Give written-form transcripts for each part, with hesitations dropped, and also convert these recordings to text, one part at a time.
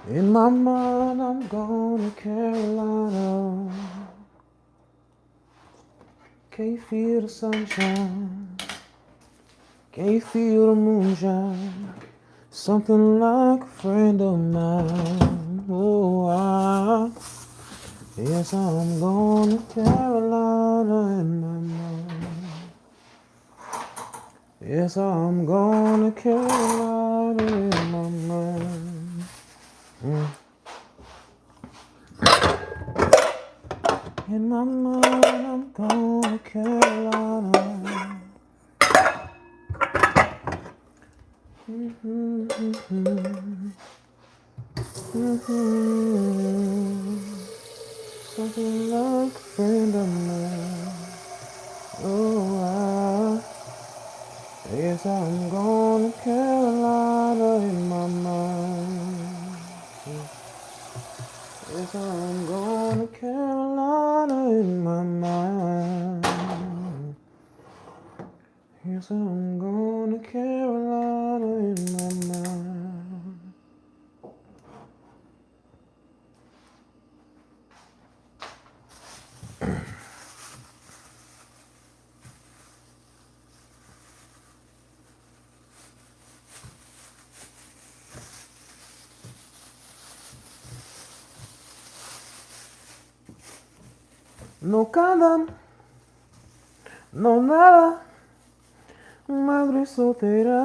In my mind, I'm going to Carolina. Can't feel the sunshine. Can't feel the moonshine. Something like a friend of mine. Oh, yes, I'm going to Carolina in my mind. Yes, I'm going to Carolina in my mind. In my mind, I'm going to Carolina. Something like a friend of mine. Oh, yes, I'm going to Carolina in my mind. Yes, I'm going to Carolina in my mind. Yes, I'm going to Carolina in my mind. No cada, no nada, madre soltera.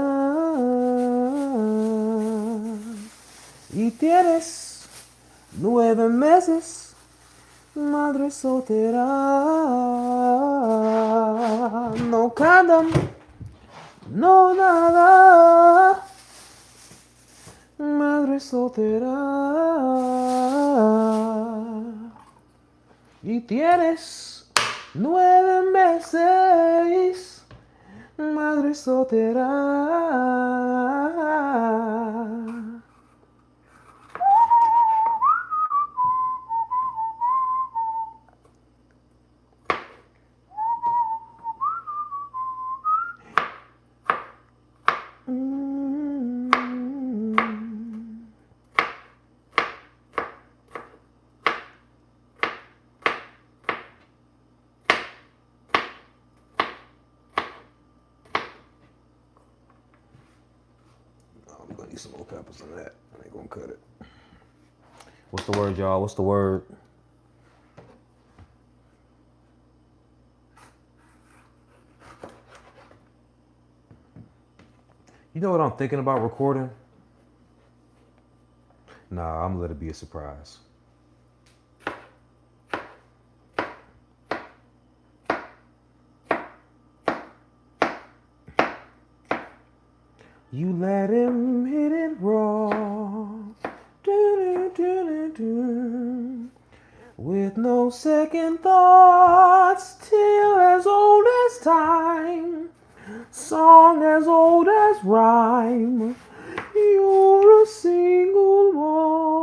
Y tienes 9 meses, madre soltera. No cada, no nada, madre soltera. Y tienes 9 meses, madre soltera. I'm gonna need some more peppers on that. I ain't gonna cut it. What's the word, y'all? What's the word? You know what I'm thinking about recording? Nah, I'm gonna let it be a surprise. You let him hit it raw. Do-do-do-do-do. With no second thoughts, till as old as time, song as old as rhyme. You're a single one.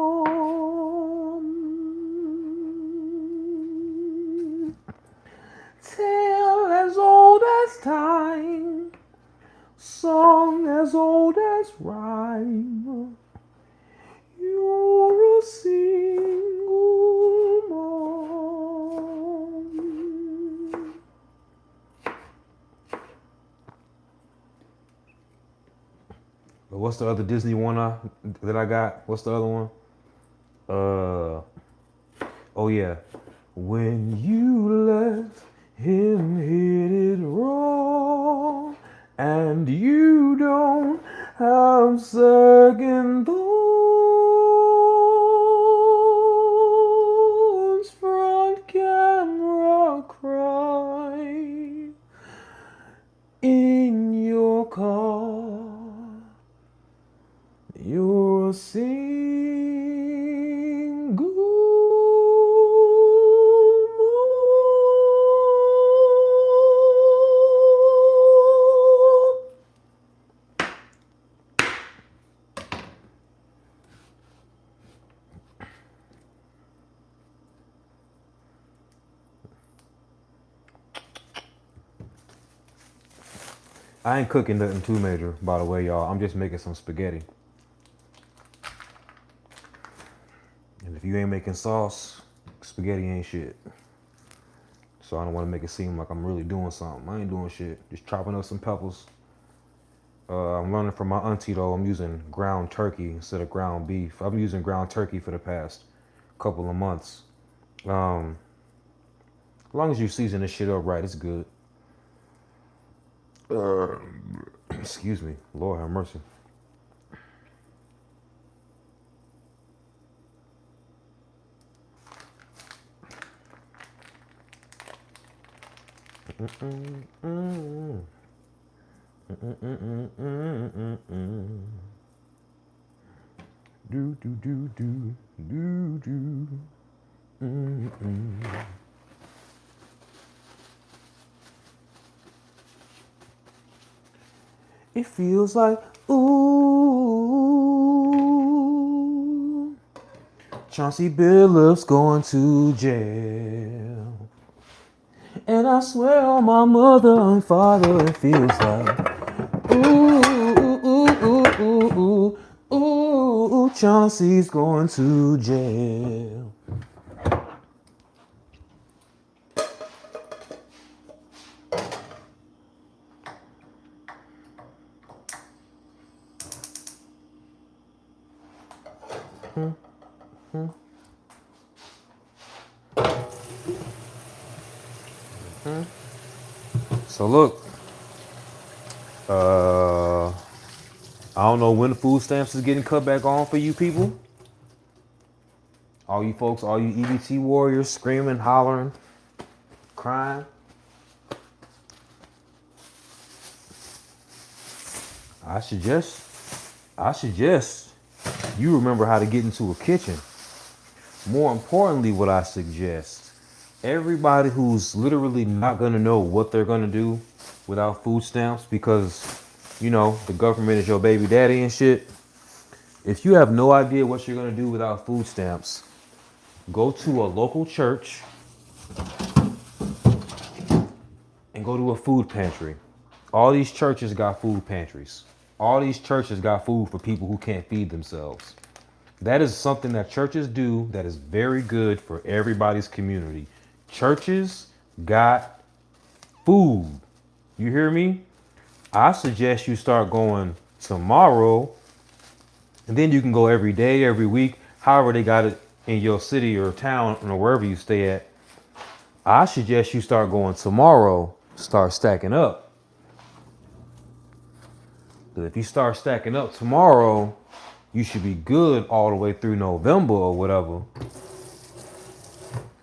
Tale as old as time, song as old as rhyme. You're a single mom. What's the other Disney one that I got? What's the other one? Oh yeah. When you let him hit it raw, and you don't have second thoughts, front camera cry in your car. You're single. I ain't cooking nothing too major, by the way, y'all. I'm just making some spaghetti. you ain't making sauce, spaghetti ain't shit. So I don't want to make it seem like I'm really doing something. I ain't doing shit. Just chopping up some peppers. I'm learning from my auntie though. I'm using ground turkey instead of ground beef. I've been using ground turkey for the past couple of months. As long as you season this shit up right, it's good. Excuse me. Lord have mercy. Do do do do do do. It feels like ooh, Chauncey Billups going to jail. And I swear on my mother and father, it feels like ooh, ooh, ooh, ooh, ooh, ooh, Chauncey's going to jail. So look, I don't know when the food stamps is getting cut back on for you people. All you folks, all you EBT warriors screaming, hollering, crying. I suggest you remember how to get into a kitchen. More importantly, what I suggest, everybody who's literally not gonna know what they're gonna do without food stamps because, you know, the government is your baby daddy and shit. If you have no idea what you're gonna do without food stamps, go to a local church and go to a food pantry. All these churches got food pantries. All these churches got food for people who can't feed themselves. That is something that churches do that is very good for everybody's community. Churches got food. You hear me? I suggest you start going tomorrow, and then you can go every day, every week, however they got it in your city or town or wherever you stay at. I suggest you start going tomorrow, start stacking up. Because if you start stacking up tomorrow, you should be good all the way through November or whatever.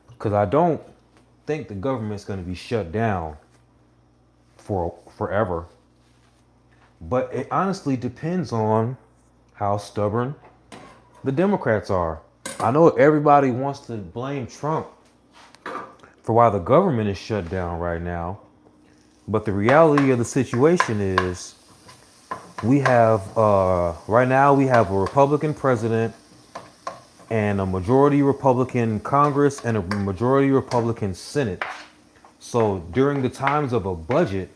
Because I don't think the government's going to be shut down for forever. But it honestly depends on how stubborn the Democrats are. I know everybody wants to blame Trump for why the government is shut down right now. But the reality of the situation is we have, right now we have a Republican president and a majority Republican Congress and a majority Republican Senate. So during the times of a budget,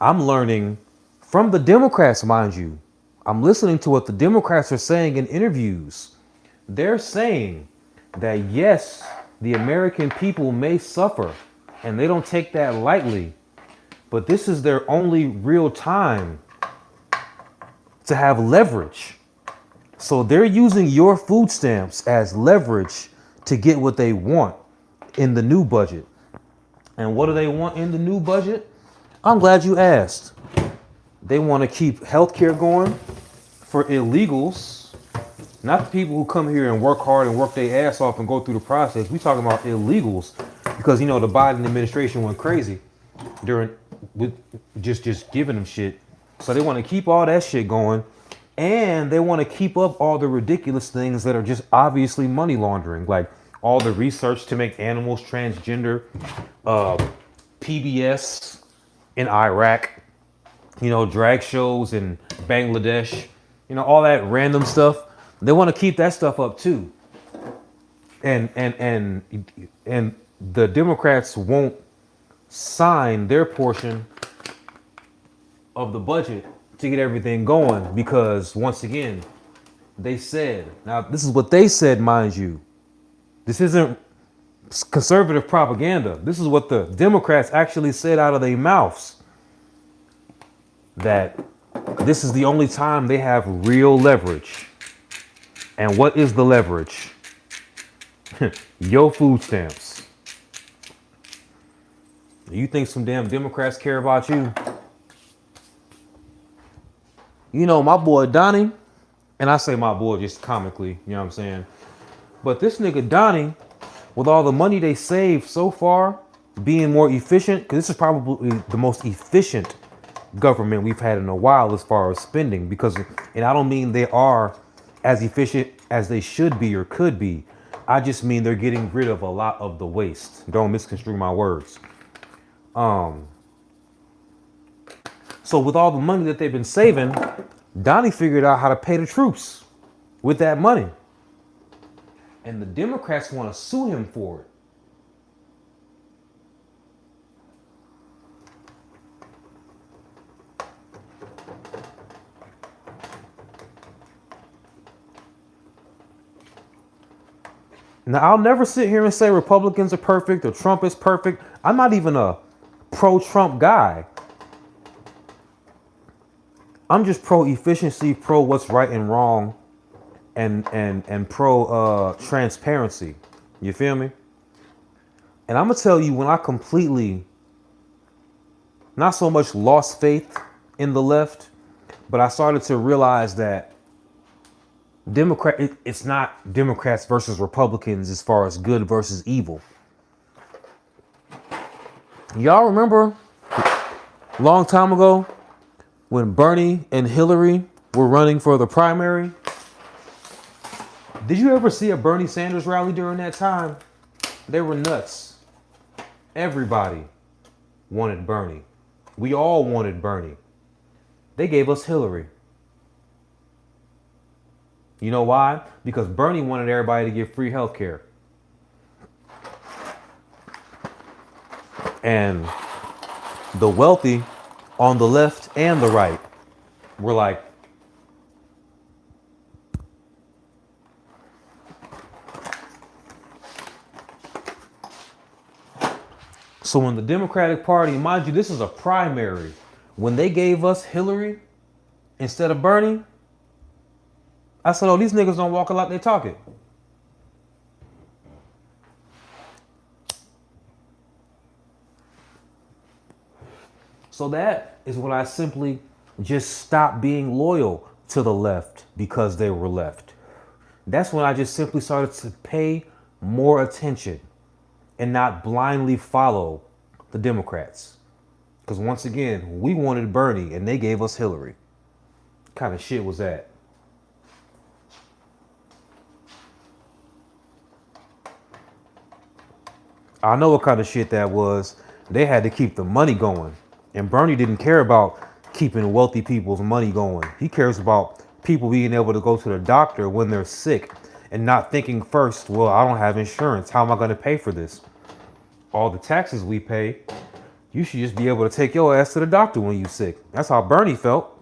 I'm learning from the Democrats, mind you. I'm listening to what the Democrats are saying in interviews. They're saying that yes, the American people may suffer and they don't take that lightly, but this is their only real time to have leverage. So they're using your food stamps as leverage to get what they want in the new budget. And what do they want in the new budget? I'm glad you asked. They want to keep healthcare going for illegals, not the people who come here and work hard and work their ass off and go through the process. We talking about illegals because, you know, the Biden administration went crazy during with just giving them shit. So they want to keep all that shit going. And they want to keep up all the ridiculous things that are just obviously money laundering, like all the research to make animals transgender, PBS in Iraq, you know, drag shows in Bangladesh, you know, all that random stuff. They want to keep that stuff up too. And the Democrats won't sign their portion of the budget to get everything going because, once again, They said, now this is what they said, mind you. This isn't conservative propaganda. This is what the Democrats actually said out of their mouths. That this is the only time they have real leverage. And what is the leverage? Your food stamps. You think some damn Democrats care about you? You know, my boy Donnie, and I say my boy just comically, you know what I'm saying? But this nigga Donnie, with all the money they saved so far, being more efficient, because this is probably the most efficient government we've had in a while as far as spending, because, and I don't mean they are as efficient as they should be or could be. I just mean they're getting rid of a lot of the waste. Don't misconstrue my words. So with all the money that they've been saving, Donnie figured out how to pay the troops with that money. And the Democrats want to sue him for it. Now, I'll never sit here and say Republicans are perfect or Trump is perfect. I'm not even a pro-Trump guy. I'm just pro-efficiency, pro what's right and wrong, and pro transparency. You feel me? And I'm gonna tell you, when I completely, not so much lost faith in the left, but I started to realize that it's not Democrats versus Republicans as far as good versus evil. Y'all remember a long time ago when Bernie and Hillary were running for the primary? Did you ever see a Bernie Sanders rally during that time? They were nuts. Everybody wanted Bernie. We all wanted Bernie. They gave us Hillary. You know why? Because Bernie wanted everybody to get free health care. And the wealthy on the left and the right were like, so when the Democratic Party, mind you, this is a primary, when they gave us Hillary instead of Bernie, I said, oh, these niggas don't walk a lot, they talk it. So that is when I simply just stopped being loyal to the left because they were left. That's when I just simply started to pay more attention and not blindly follow the Democrats. Because once again, we wanted Bernie and they gave us Hillary. What kind of shit was that? I know what kind of shit that was. They had to keep the money going. And Bernie didn't care about keeping wealthy people's money going. He cares about people being able to go to the doctor when they're sick and not thinking first, well, I don't have insurance. How am I going to pay for this? All the taxes we pay, you should just be able to take your ass to the doctor when you're sick. That's how Bernie felt.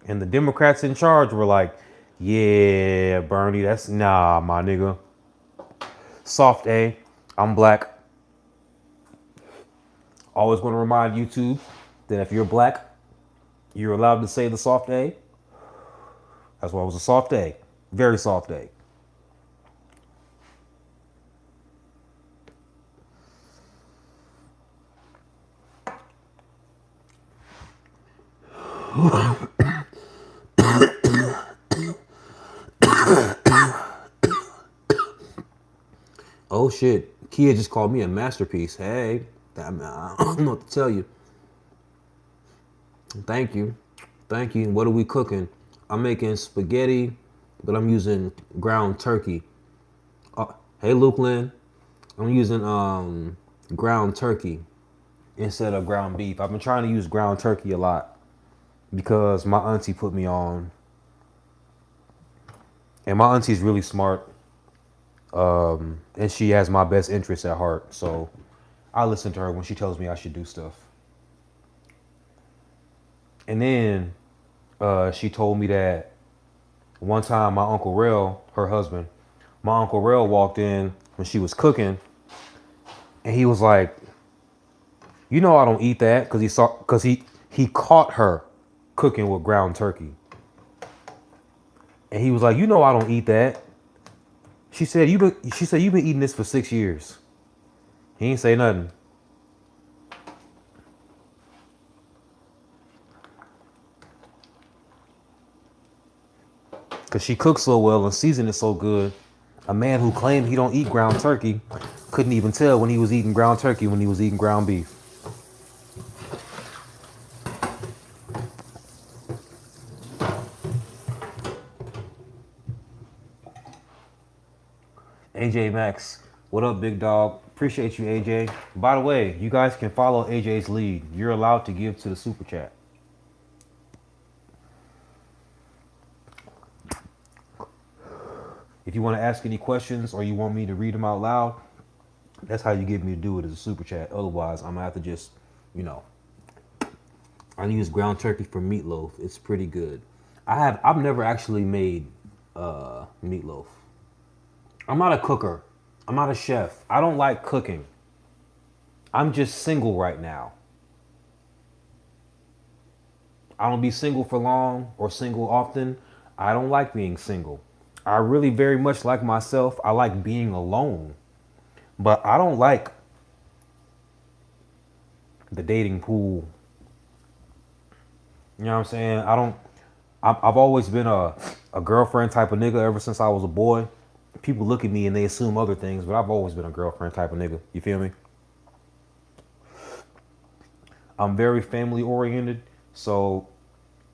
And the Democrats in charge were like, yeah, Bernie, that's nah, my nigga. Soft A, I'm black. Always want to remind YouTube that if you're black, you're allowed to say the soft A. That's why it was a soft A. Very soft A. Oh shit, Kia just called me a masterpiece. Hey, I don't know what to tell you. Thank you. Thank you. What are we cooking? I'm making spaghetti, but I'm using ground turkey. Hey, Luke Lynn. I'm using ground turkey instead of ground beef. I've been trying to use ground turkey a lot because my auntie put me on. And my auntie's really smart. And she has my best interests at heart. So I listen to her when she tells me I should do stuff. And then She told me that one time my Uncle Rail, her husband, my Uncle Rail walked in when she was cooking, and he was like, "You know I don't eat that," because he caught her cooking with ground turkey, and he was like, "You know I don't eat that." She said you've been eating this for 6 years. He ain't say nothing. Cause she cooks so well and seasons it so good. A man who claimed he don't eat ground turkey couldn't even tell when he was eating ground turkey when he was eating ground beef. AJ Max, what up, big dog? Appreciate you, AJ. By the way, you guys can follow AJ's lead. You're allowed to give to the super chat. If you want to ask any questions or you want me to read them out loud, that's how you get me to do it as a super chat. Otherwise, I'm gonna have to just, you know, I use ground turkey for meatloaf. It's pretty good. I've never actually made meatloaf. I'm not a cooker. I'm not a chef. I don't like cooking. I'm just single right now. I don't be single for long or single often. I don't like being single. I really very much like myself. I like being alone. But I don't like the dating pool. You know what I'm saying? I've always been a girlfriend type of nigga ever since I was a boy. People look at me and they assume other things, but I've always been a girlfriend type of nigga. You feel me? I'm very family oriented. So,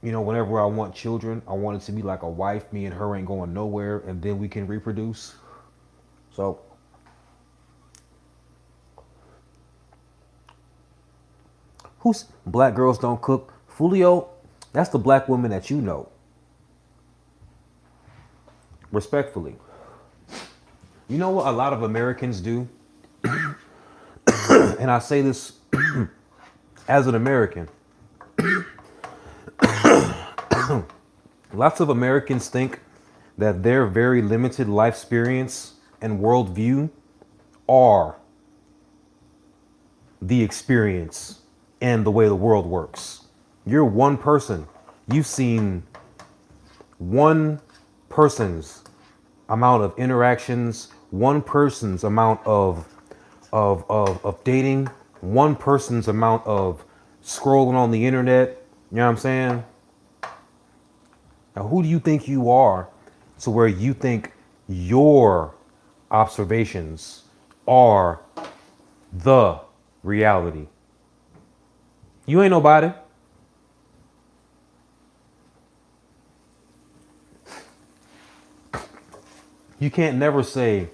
you know, whenever I want children, I want it to be like a wife. Me and her ain't going nowhere, and then we can reproduce. So, who's black girls don't cook? Fulio, that's the black woman that you know. Respectfully. You know what a lot of Americans do? And I say this as an American. Lots of Americans think that their very limited life experience and worldview are the experience and the way the world works. You're one person. You've seen one person's amount of interactions, one person's amount of dating, one person's amount of scrolling on the internet. You know what I'm saying? Now, who do you think you are to where you think your observations are the reality? You ain't nobody. You can't never say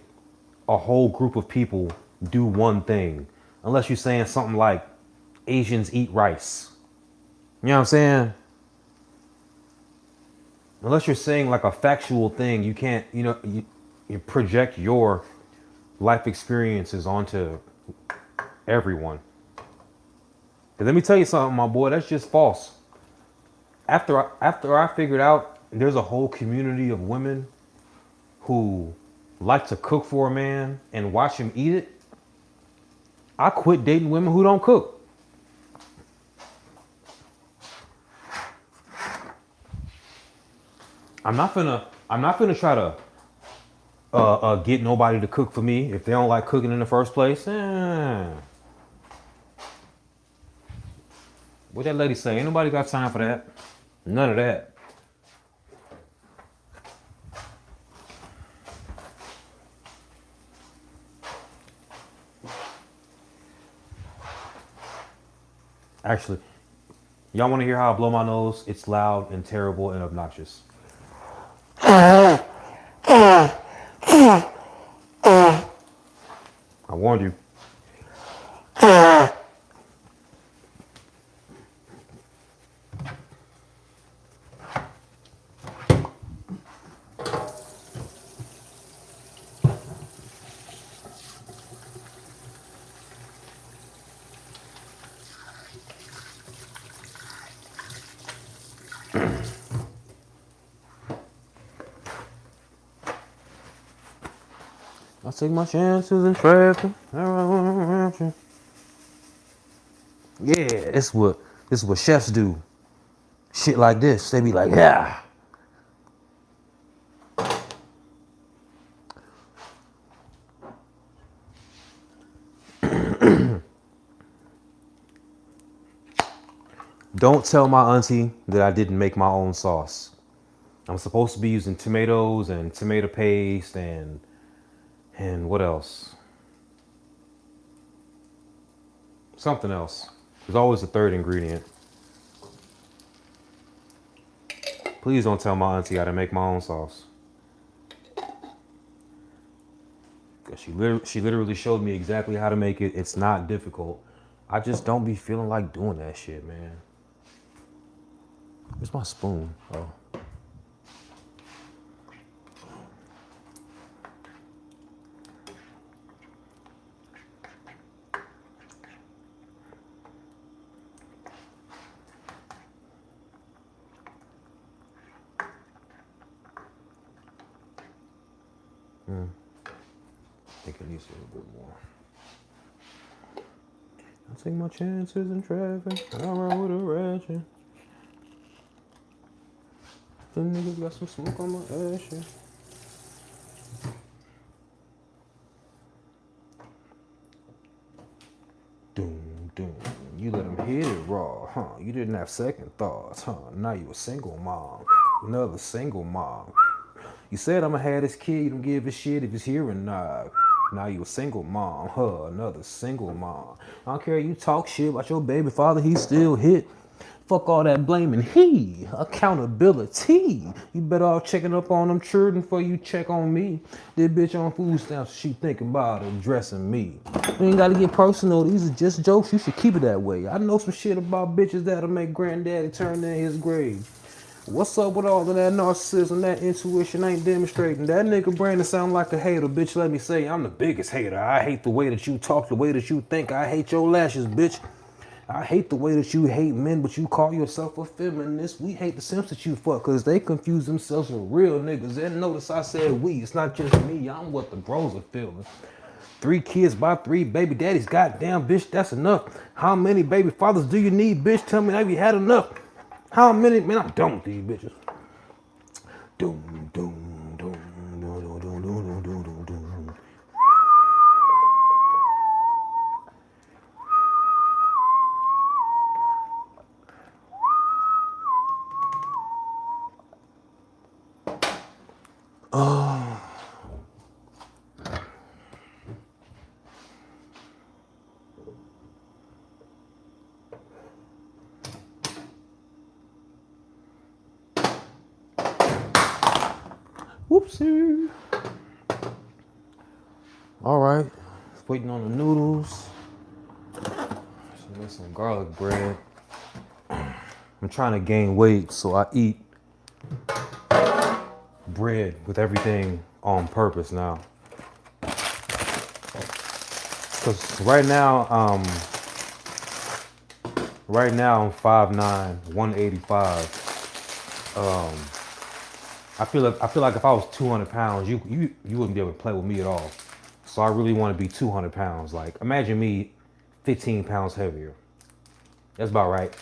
a whole group of people do one thing unless you're saying something like Asians eat rice. You know what I'm saying? Unless you're saying like a factual thing, you can't, you project your life experiences onto everyone. And let me tell you something, my boy, that's just false. After I figured out there's a whole community of women who like to cook for a man and watch him eat it, I quit dating women who don't cook. I'm not gonna try to get nobody to cook for me if they don't like cooking in the first place. What that lady say? Ain't nobody got time for that. None of that. Actually, y'all want to hear how I blow my nose? It's loud and terrible and obnoxious. I warned you. take my chances in traffic. Yeah, this is what chefs do. Shit like this. They be like, yeah. Don't tell my auntie that I didn't make my own sauce. I'm supposed to be using tomatoes and tomato paste and what else? Something else. There's always a third ingredient. Please don't tell my auntie how to make my own sauce. Cause she literally showed me exactly how to make it. It's not difficult. I just don't be feeling like doing that shit, man. Where's my spoon? Oh. I think it needs a little bit more. I take my chances in traffic. I ride with a ratchet. The niggas got some smoke on my ashes. Doom, doom. You let him hit it raw, huh? You didn't have second thoughts, huh? Now you a single mom. Another single mom. You said I'ma have this kid, you don't give a shit if he's here or not. Now you a single mom, huh? Another single mom. I don't care, you talk shit about your baby father, he still hit. Fuck all that blaming he. Accountability. You better off checking up on them children before you check on me. This bitch on food stamps, she thinking about addressing me. You ain't gotta get personal, these are just jokes, you should keep it that way. I know some shit about bitches that'll make granddaddy turn in his grave. What's up with all of that narcissism, that intuition ain't demonstrating? That nigga Brandon sound like a hater, bitch. Let me say, I'm the biggest hater. I hate the way that you talk, the way that you think. I hate your lashes, bitch. I hate the way that you hate men, but you call yourself a feminist. We hate the simps that you fuck, cause they confuse themselves with real niggas. And notice I said we, it's not just me. I'm what the bros are feeling. 3 kids by 3 baby daddies. Goddamn, bitch, that's enough. How many baby fathers do you need, bitch? Tell me, have you had enough? How many? Man, I'm done with these bitches. Doom, doom, doom, doom, doom, doom, doom, doom, doom, doom. Whoopsie. All right, waiting on the noodles. Some garlic bread. I'm trying to gain weight, so I eat bread with everything on purpose now. Cause right now I'm 5'9", 185. I feel like if I was 200 pounds, you wouldn't be able to play with me at all. So I really want to be 200 pounds. Like, imagine me 15 pounds heavier. That's about right.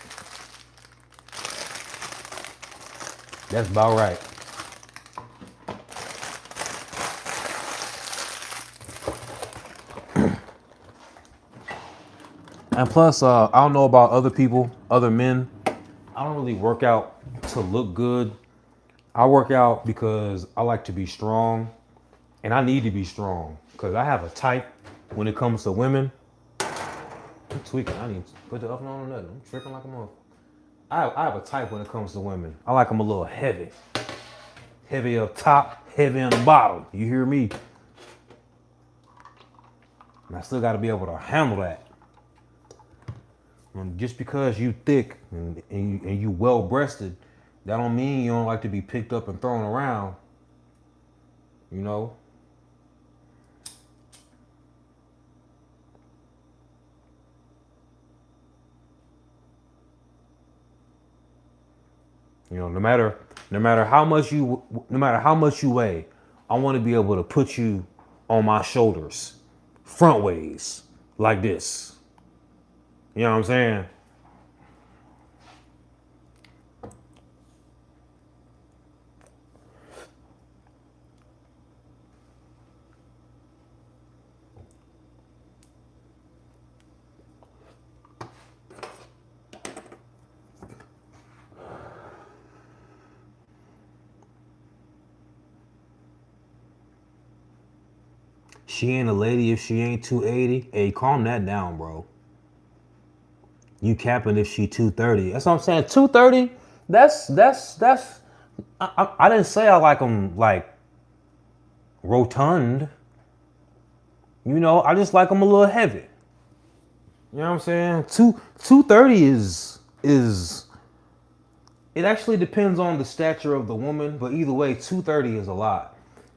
That's about right. And plus, I don't know about other people, other men. I don't really work out to look good. I work out because I like to be strong, and I need to be strong because I have a type when it comes to women. I'm tweaking. I need to put the oven on another. I'm tripping like a motherfucker. I have a type when it comes to women. I like them a little heavy. Heavy up top, heavy on the bottom. You hear me? And I still got to be able to handle that. And just because you thick and you well-breasted, that don't mean you don't like to be picked up and thrown around. You know? You know, no matter how much you weigh, I want to be able to put you on my shoulders, front ways, like this. You know what I'm saying? She ain't a lady if she ain't 280. Hey, calm that down, bro. You capping if she 230. That's what I'm saying. 230. That's. I didn't say I like them like rotund. You know, I just like them a little heavy. You know what I'm saying? 230 is. It actually depends on the stature of the woman, but either way, 230 is a lot.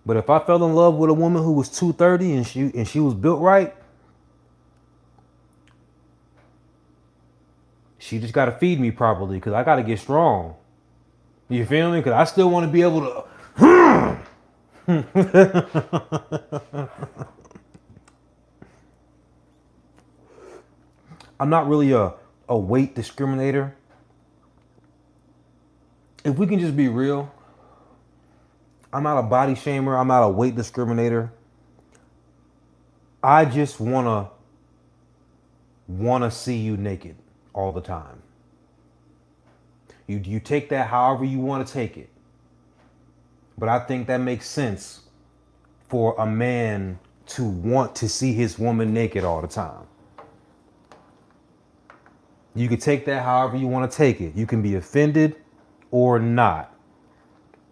But if I fell in love with a woman who was 230 and she was built right, she just got to feed me properly because I got to get strong. You feel me? Because I still want to be able to. I'm not really a weight discriminator. If we can just be real, I'm not a body shamer. I'm not a weight discriminator. I just wanna see you naked all the time. You take that however you want to take it. But I think that makes sense for a man to want to see his woman naked all the time. You can take that however you want to take it. You can be offended or not.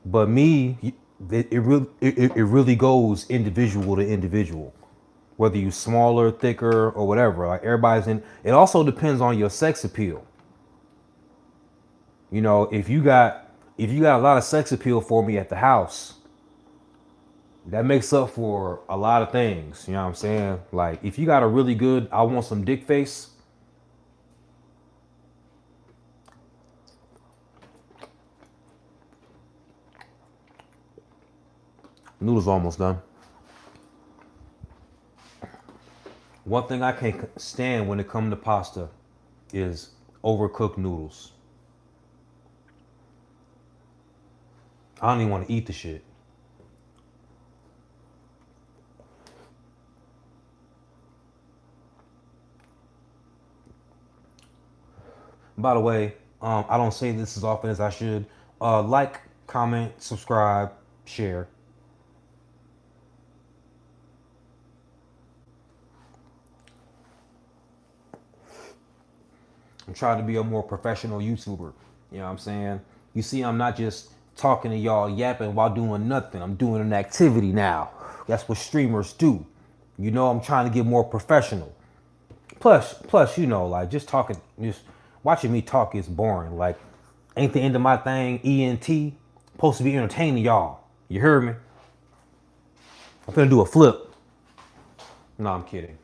But me, it really goes individual to individual. Whether you smaller, thicker, or whatever. Like everybody's in. It also depends on your sex appeal. You know, if you got a lot of sex appeal for me at the house, that makes up for a lot of things. You know what I'm saying? Like if you got a really good, I want some dick face. Noodles almost done. One thing I can't stand when it comes to pasta is overcooked noodles. I don't even want to eat the shit. By the way, I don't say this as often as I should. Like, comment, subscribe, share. I'm trying to be a more professional YouTuber. You know what I'm saying? You see, I'm not just talking to y'all yapping while doing nothing. I'm doing an activity now. That's what streamers do. You know, I'm trying to get more professional. Plus, you know, like just talking, just watching me talk is boring. Like, ain't the end of my thing, ENT, supposed to be entertaining y'all. You heard me? I'm finna do a flip. No, I'm kidding.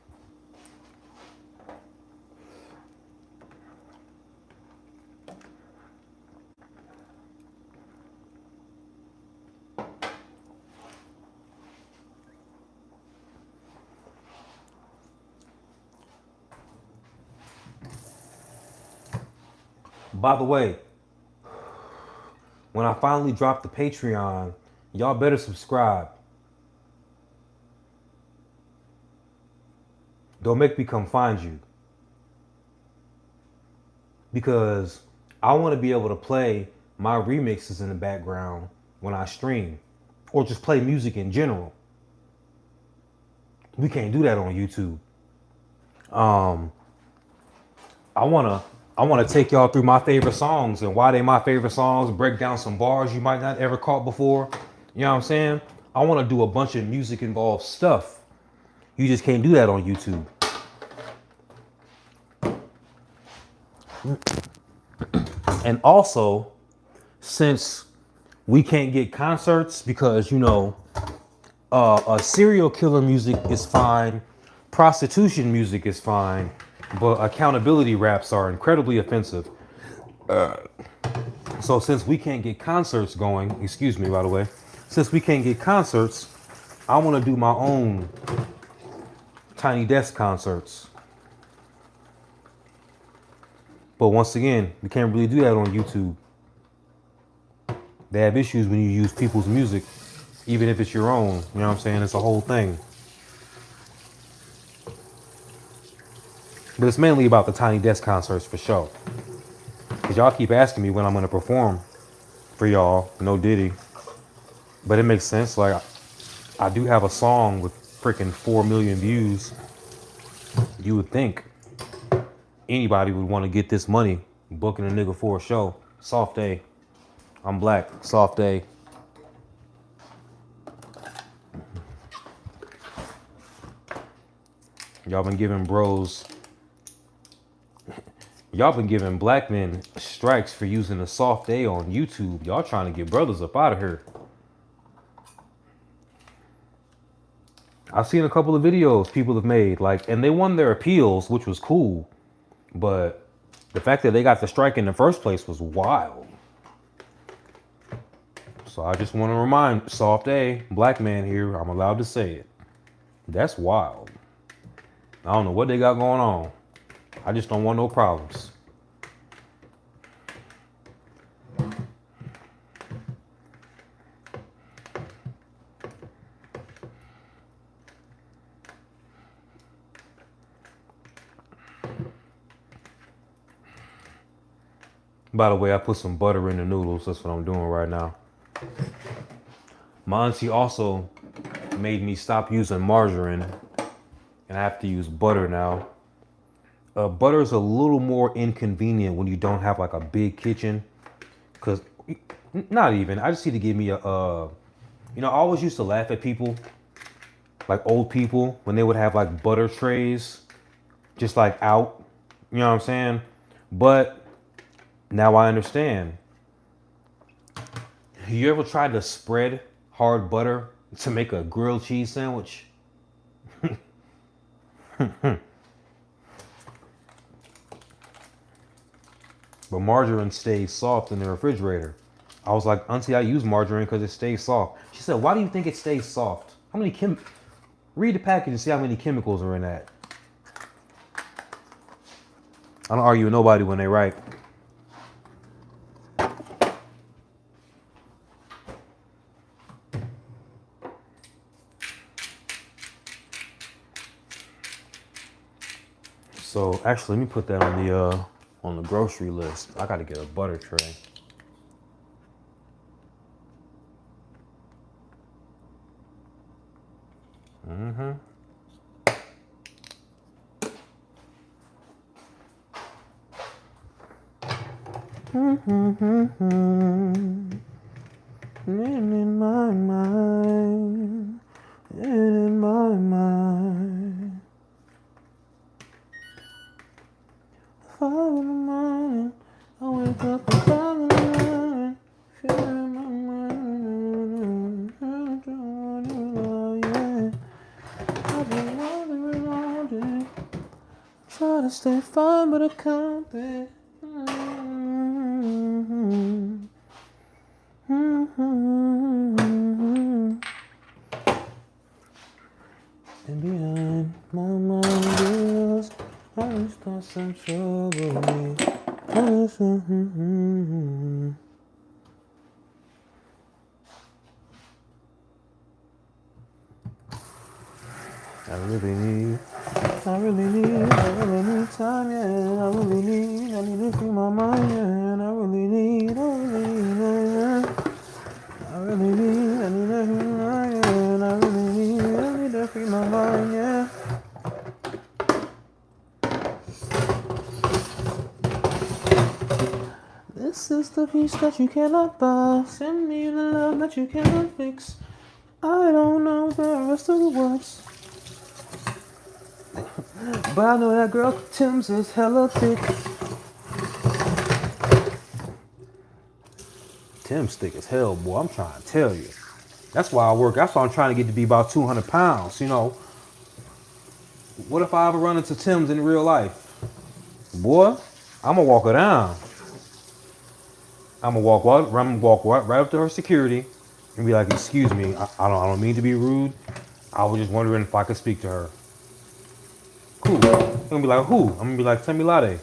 By the way, when I finally drop the Patreon, y'all better subscribe. Don't make me come find you. Because I want to be able to play my remixes in the background when I stream. Or just play music in general. We can't do that on YouTube. I wanna take y'all through my favorite songs and why they my favorite songs, break down some bars you might not ever caught before. You know what I'm saying? I wanna do a bunch of music involved stuff. You just can't do that on YouTube. And also, since we can't get concerts because, you know, serial killer music is fine, prostitution music is fine, but accountability raps are incredibly offensive. So since we can't get concerts going, excuse me, by the way, since we can't get concerts, I want to do my own Tiny Desk concerts. But once again, you can't really do that on YouTube. They have issues when you use people's music, even if it's your own. You know what I'm saying? It's a whole thing. But it's mainly about the Tiny Desk concerts for sure. Because y'all keep asking me when I'm going to perform for y'all. No Diddy. But it makes sense. Like, I do have a song with freaking 4 million views. You would think anybody would want to get this money booking a nigga for a show. Soft A. I'm black. Soft A. Y'all been giving bros. Y'all been giving black men strikes for using a soft A on YouTube. Y'all trying to get brothers up out of here. I've seen a couple of videos people have made, like, and they won their appeals, which was cool. But the fact that they got the strike in the first place was wild. So I just want to remind Soft A, black man here, I'm allowed to say it. That's wild. I don't know what they got going on. I just don't want no problems. By the way, I put some butter in the noodles. That's what I'm doing right now. My auntie also made me stop using margarine, and I have to use butter now. Butter is a little more inconvenient when you don't have like a big kitchen, cause not even. I just need to give me a. I always used to laugh at people, like old people, when they would have like butter trays, just like out. You know what I'm saying? But now I understand. You ever tried to spread hard butter to make a grilled cheese sandwich? But margarine stays soft in the refrigerator. I was like, Auntie, I use margarine because it stays soft. She said, why do you think it stays soft? How many read the package and see how many chemicals are in that. I don't argue with nobody when they write. So actually, let me put that on the grocery list. I gotta get a butter tray. In my mind, in my mind. 5 in the morning, I wake up at 5 in the morning, feeling my mind. Yeah. I've been wandering all day, try to stay fine, but I can't be. And behind my mind is I start some trouble me. I really need time, yeah. I need to free my mind, yeah. I really need, yeah. I need to free my mind, yeah. This is the peace that you cannot buy. Send me the love that you cannot fix. I don't know the rest of the words, but I know that girl Tim's is hella thick. Tim's thick as hell, boy. I'm trying to tell you. That's why I work. That's why I'm trying to get to be about 200 pounds. What if I ever run into Tim's in real life? Boy, I'm gonna walk her down. I'm gonna walk right up to her security and be like, "Excuse me, I don't mean to be rude, I was just wondering if I could speak to her. Cool. They're gonna be like, who? I'm gonna be like, Temilade.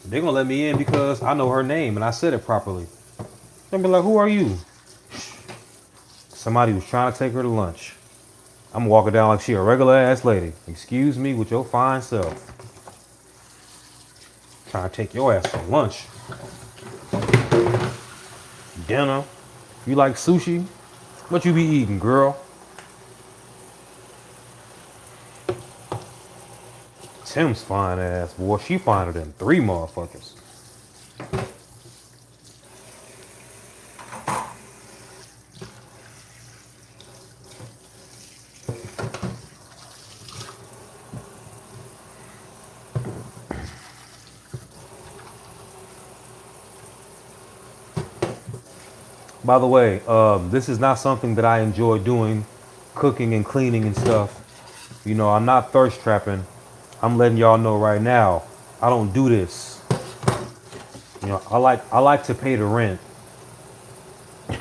They're gonna let me in because I know her name and I said it properly. They're gonna be like, who are you? Somebody was trying to take her to lunch. I'm walking down like she a regular ass lady. Excuse me with your fine self. Trying to take your ass to lunch. Dinner. You like sushi? What you be eating, girl? Tim's fine ass, boy. She finer than three motherfuckers. By the way, this is not something that I enjoy doing, cooking and cleaning and stuff. You know, I'm not thirst trapping. I'm letting y'all know right now. I don't do this. You know, I like to pay the rent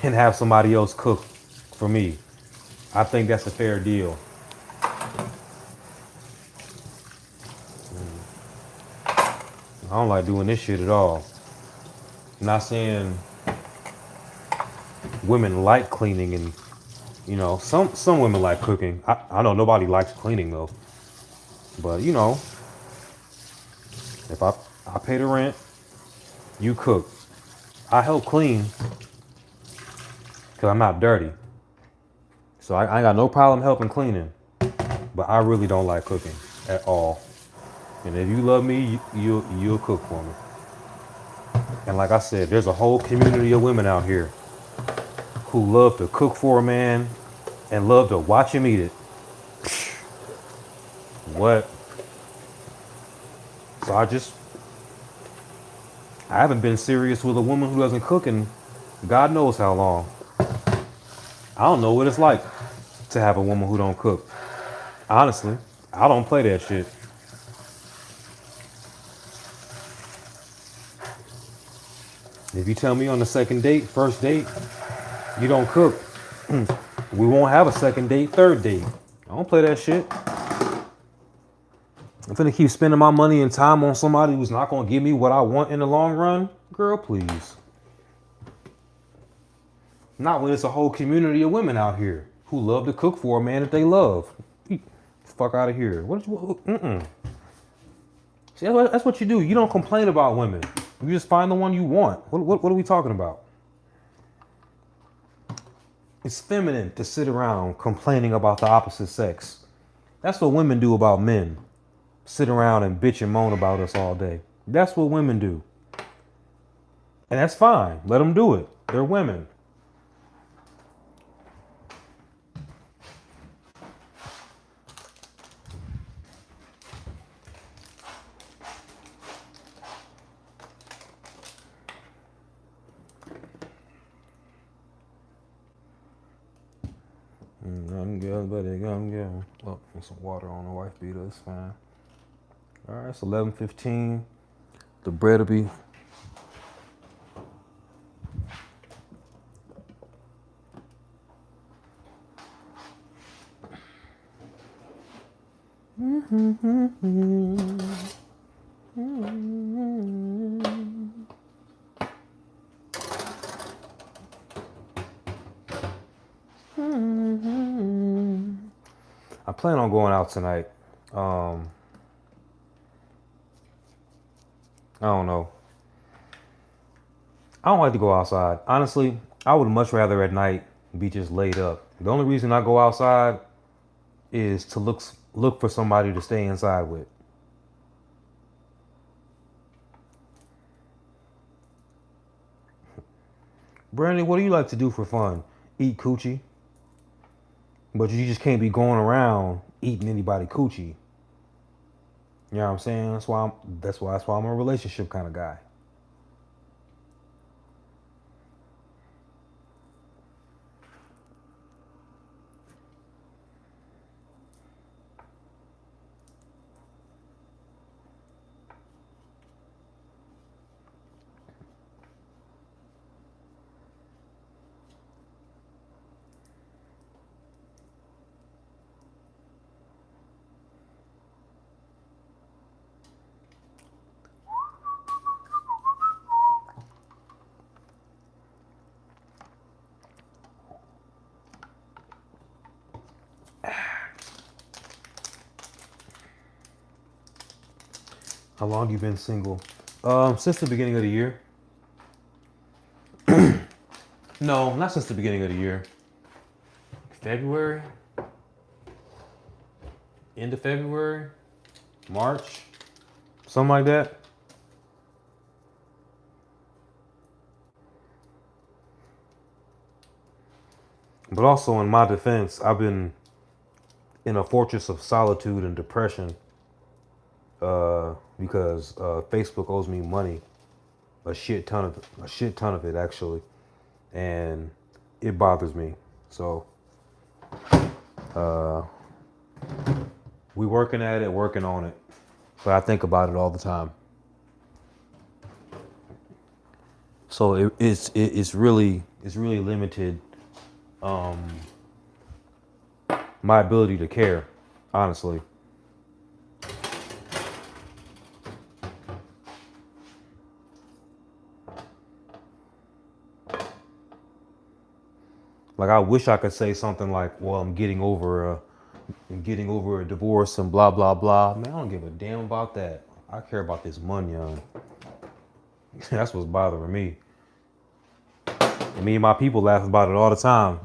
and have somebody else cook for me. I think that's a fair deal. I don't like doing this shit at all. I'm not saying women like cleaning and some women like cooking. I know nobody likes cleaning though. But if I pay the rent, you cook. I help clean because I'm not dirty. So I ain't got no problem helping cleaning. But I really don't like cooking at all. And if you love me, you'll cook for me. And like I said, there's a whole community of women out here who love to cook for a man and love to watch him eat it. What? So I haven't been serious with a woman who doesn't cook in God knows how long. I don't know what it's like to have a woman who don't cook. Honestly, I don't play that shit. If you tell me on the second date, first date, you don't cook, we won't have a second date, third date. I don't play that shit. I'm finna keep spending my money and time on somebody who's not gonna give me what I want in the long run. Girl, please. Not when it's a whole community of women out here who love to cook for a man that they love. Fuck out of here. See, that's what you do. You don't complain about women. You just find the one you want. What are we talking about? It's feminine to sit around complaining about the opposite sex. That's what women do about men. Sit around and bitch and moan about us all day. That's what women do. And that's fine. Let them do it. They're women. Nothing good but it gonna go. Oh, and some water on the wife beater. It's fine. All right, it's 11:15. The bread will be. I plan on going out tonight. I don't know. I don't like to go outside. Honestly, I would much rather at night be just laid up. The only reason I go outside is to look for somebody to stay inside with. Brandon, what do you like to do for fun? Eat coochie. But you just can't be going around eating anybody coochie. You know what I'm saying? That's why I'm a relationship kind of guy. How long you been single? Since the beginning of the year. No, not since the beginning of the year. February? End of February? March? Something like that. But also in my defense, I've been in a fortress of solitude and depression because Facebook owes me money, a shit ton of it actually, and it bothers me. So we working at it, working on it, but I think about it all the time. So it's really limited my ability to care, honestly. Like I wish I could say something like, "Well, I'm getting over a divorce and blah blah blah." Man, I don't give a damn about that. I care about this money, on. That's what's bothering me. And me and my people laugh about it all the time.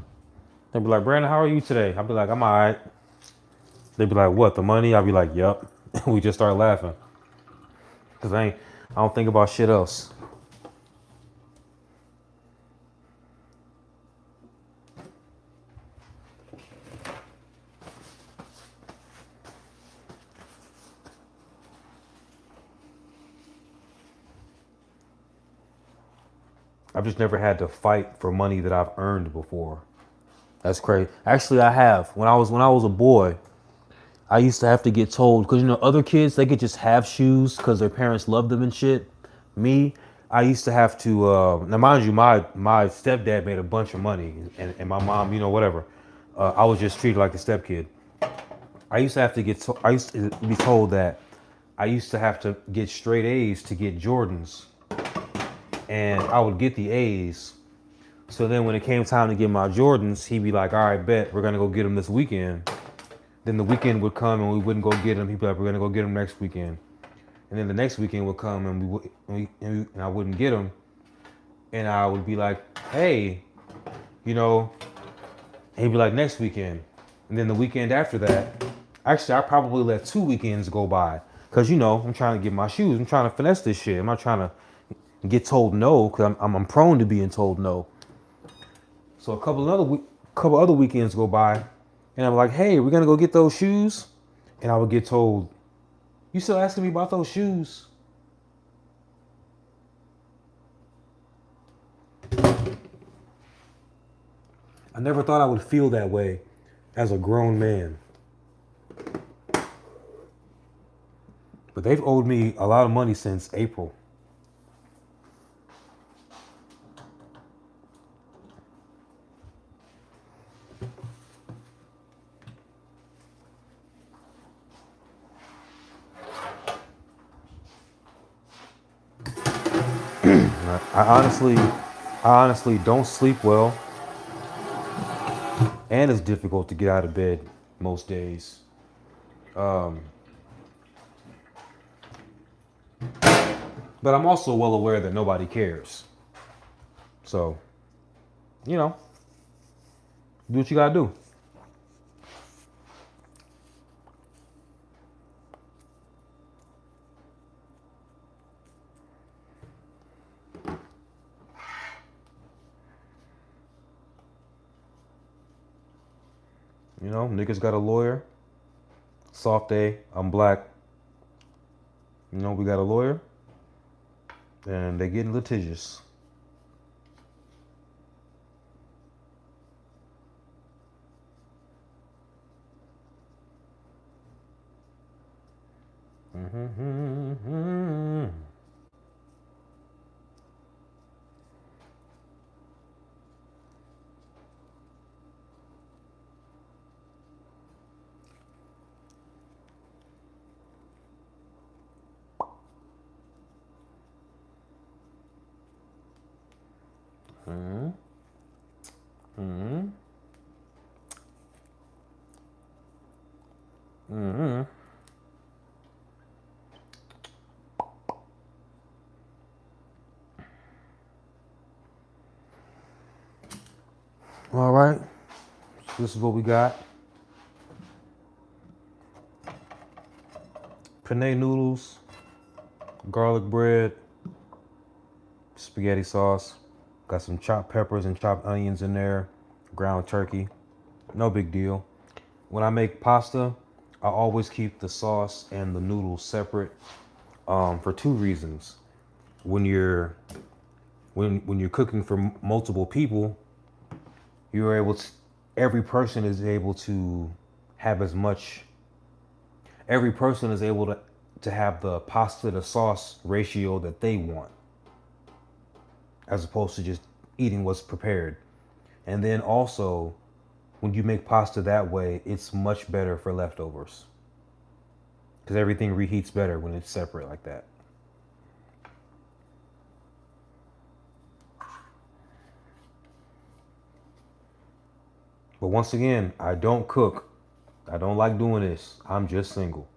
They be like, "Brandon, how are you today?" I'll be like, "I'm all right." They be like, "What? The money?" I'll be like, "Yup." We just start laughing because I don't think about shit else. I've just never had to fight for money that I've earned before. That's crazy. Actually, I have. When I was a boy, I used to have to get told because other kids they could just have shoes because their parents loved them and shit. Me, I used to have to. Now, mind you, my stepdad made a bunch of money, and my mom, whatever. I was just treated like a stepkid. I used to have to I used to be told that I used to have to get straight A's to get Jordans, and I would get the A's. So then when it came time to get my Jordans, he'd be like, "All right, bet we're gonna go get them this weekend." Then the weekend would come and we wouldn't go get them. He'd be like, "We're gonna go get them next weekend." And then the next weekend would come and and I wouldn't get them. And I would be like, "Hey, you know," he'd be like, "Next weekend." And then the weekend after that, actually, I probably let 2 weekends go by because I'm trying to get my shoes. I'm trying to finesse this shit. I'm not trying to get told no because I'm prone to being told no. So couple other weekends go by, and I'm like, "Hey, we're gonna go get those shoes," and I would get told, "You still asking me about those shoes?" I never thought I would feel that way as a grown man, but they've owed me a lot of money since April. I honestly, I honestly don't sleep well, and it's difficult to get out of bed most days. But I'm also well aware that nobody cares. So, you know, do what you gotta do. Niggas got a lawyer. Soft A, I'm black. We got a lawyer, and they getting litigious. this is what we got. Penne noodles, garlic bread, spaghetti sauce. Got some chopped peppers and chopped onions in there, ground turkey. No big deal. When I make pasta, I always keep the sauce and the noodles separate for two reasons. When you're cooking for multiple people, you're able to, every person is able to have as much, every person is able to have the pasta to sauce ratio that they want, as opposed to just eating what's prepared. And then also, when you make pasta that way, it's much better for leftovers, because everything reheats better when it's separate like that. But once again, I don't cook. I don't like doing this. I'm just single.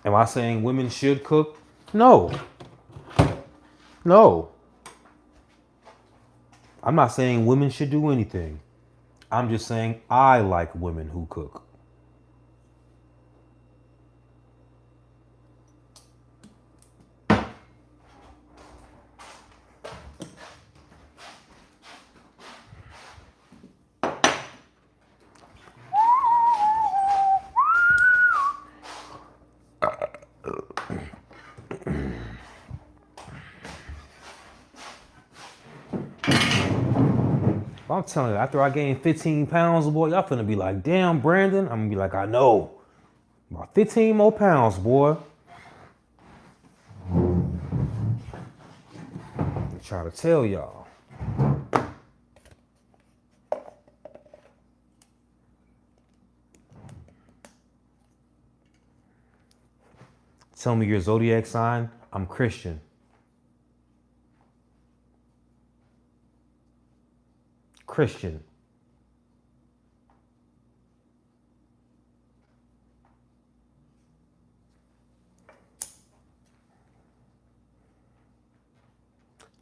Am I saying women should cook? No. No. I'm not saying women should do anything. I'm just saying I like women who cook. I'm telling you, after I gain 15 pounds, boy, y'all finna be like, damn, Brandon. I'm gonna be like, I know. About 15 more pounds, boy. I'm trying to tell y'all. Tell me your zodiac sign. I'm Christian. Christian.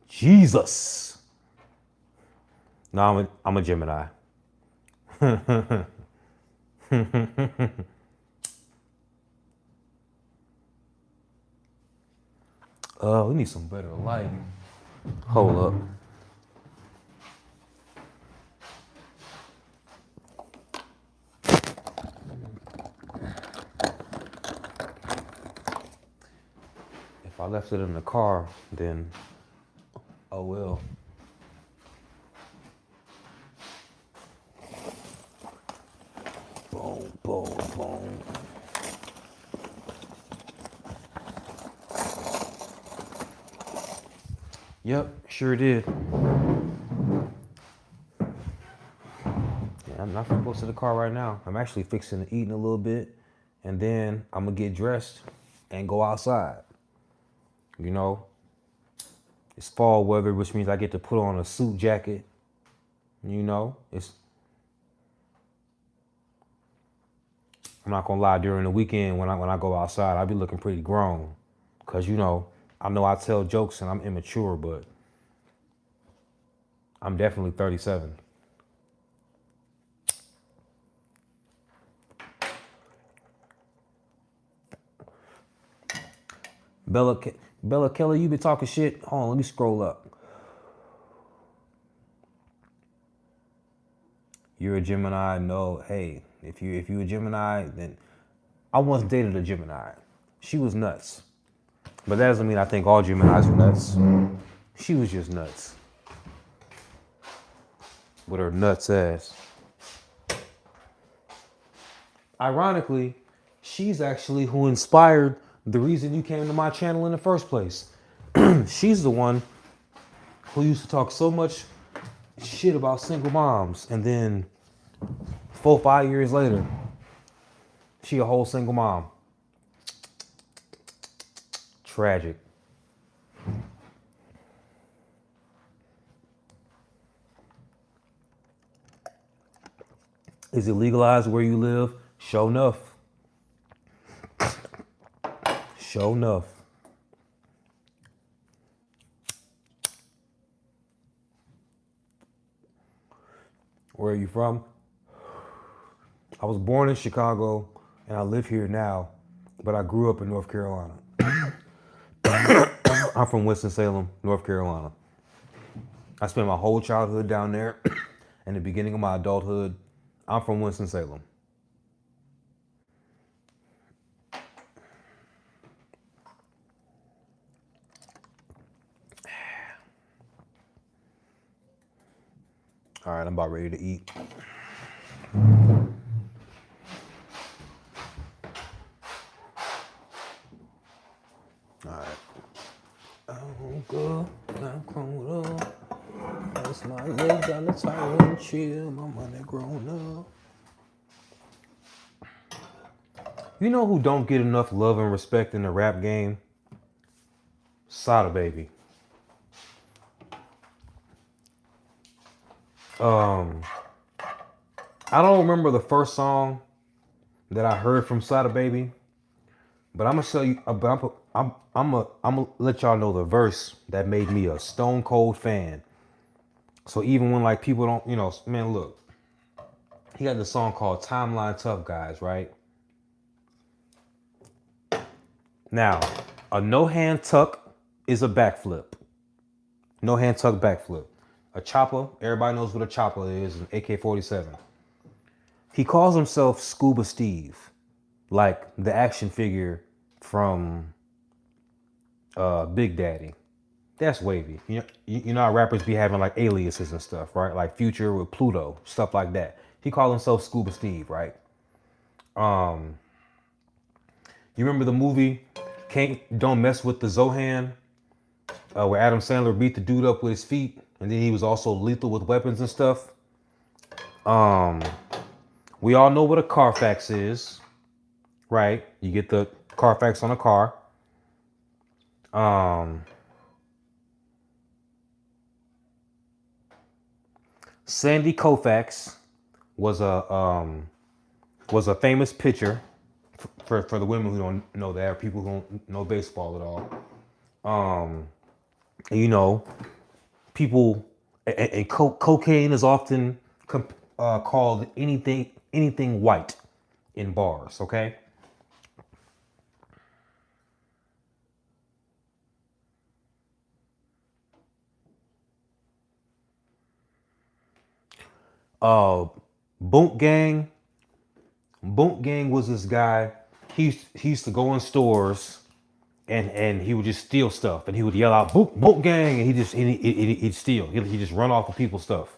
Jesus. No, I'm a Gemini. We need some better lighting. Hold up. If I left it in the car, then oh well. Boom, boom, boom. Yep, sure did. Yeah, I'm not gonna go to the car right now. I'm actually fixing to eat in a little bit, and then I'm gonna get dressed and go outside. You know, it's fall weather, which means I get to put on a suit jacket. You know, I'm not gonna lie, during the weekend when I go outside, I be looking pretty grown. Cause you know I tell jokes and I'm immature, but I'm definitely 37. Bella Kelly, you been talking shit? Hold on, let me scroll up. You're a Gemini? No. Hey, if you a Gemini, then I once dated a Gemini. She was nuts. But that doesn't mean I think all Geminis are nuts. She was just nuts. With her nuts ass. Ironically, she's actually who inspired the reason you came to my channel in the first place. She's the one who used to talk so much shit about single moms, and then 4-5 years later, she a whole single mom. Tragic. Is it legalized where you live? Sure enough. Sure enough. are you from? I was born in Chicago and I live here now, but I grew up in North Carolina. I'm from Winston-Salem, North Carolina. I spent my whole childhood down there and the beginning of my adulthood. I'm from Winston-Salem. All right, I'm about ready to eat. All right. I'm good. I'm grown up. Place my legs on the table and chill. My money grown up. You know who don't get enough love and respect in the rap game? Sada Baby. I don't remember the first song that I heard from Sada Baby, but I'm gonna show you. But I'm gonna let y'all know the verse that made me a stone cold fan. So even when like people don't, man, look, he got this song called "Timeline Tough Guys," right? Now, a no hand tuck is a backflip. No hand tuck backflip. A chopper, everybody knows what a chopper is, an AK-47. He calls himself Scuba Steve, like the action figure from Big Daddy. That's wavy. You know how rappers be having like aliases and stuff, right? Like Future with Pluto, stuff like that. He called himself Scuba Steve, right? You remember the movie Don't Mess with the Zohan, where Adam Sandler beat the dude up with his feet, and then he was also lethal with weapons and stuff. We all know what a Carfax is, right? You get the Carfax on a car. Sandy Koufax was a famous pitcher for the women who don't know that, or people who don't know baseball at all. People and cocaine is often called anything white in bars. Okay. Boonk Gang. Boonk Gang was this guy. He used to go in stores and he would just steal stuff, and he would yell out "Boonk Gang," and he'd steal. He'd just run off of people's stuff.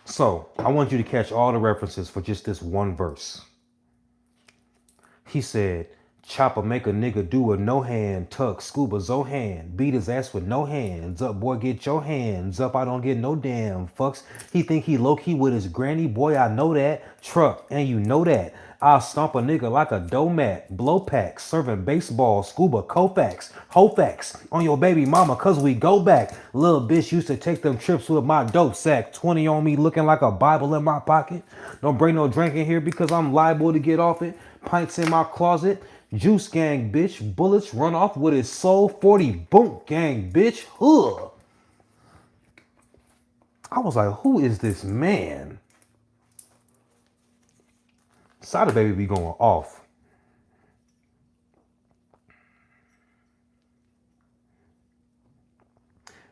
So I want you to catch all the references for just this one verse. He said, "Chopper make a nigga do a no hand tuck, scuba Zohan, beat his ass with no hands up, boy, get your hands up, I don't get no damn fucks. He think he low key with his granny, boy, I know that. Truck, and you know that. I'll stomp a nigga like a dough mat, blow pack, serving baseball, scuba Kofax, Hofax on your baby mama, cause we go back. Little bitch used to take them trips with my dope sack, 20 on me looking like a Bible in my pocket. Don't bring no drink in here because I'm liable to get off it. Pints in my closet, juice gang, bitch. Bullets run off with his soul. 40 boom gang, bitch. Ugh. I was like, who is this man? Sada Baby be going off.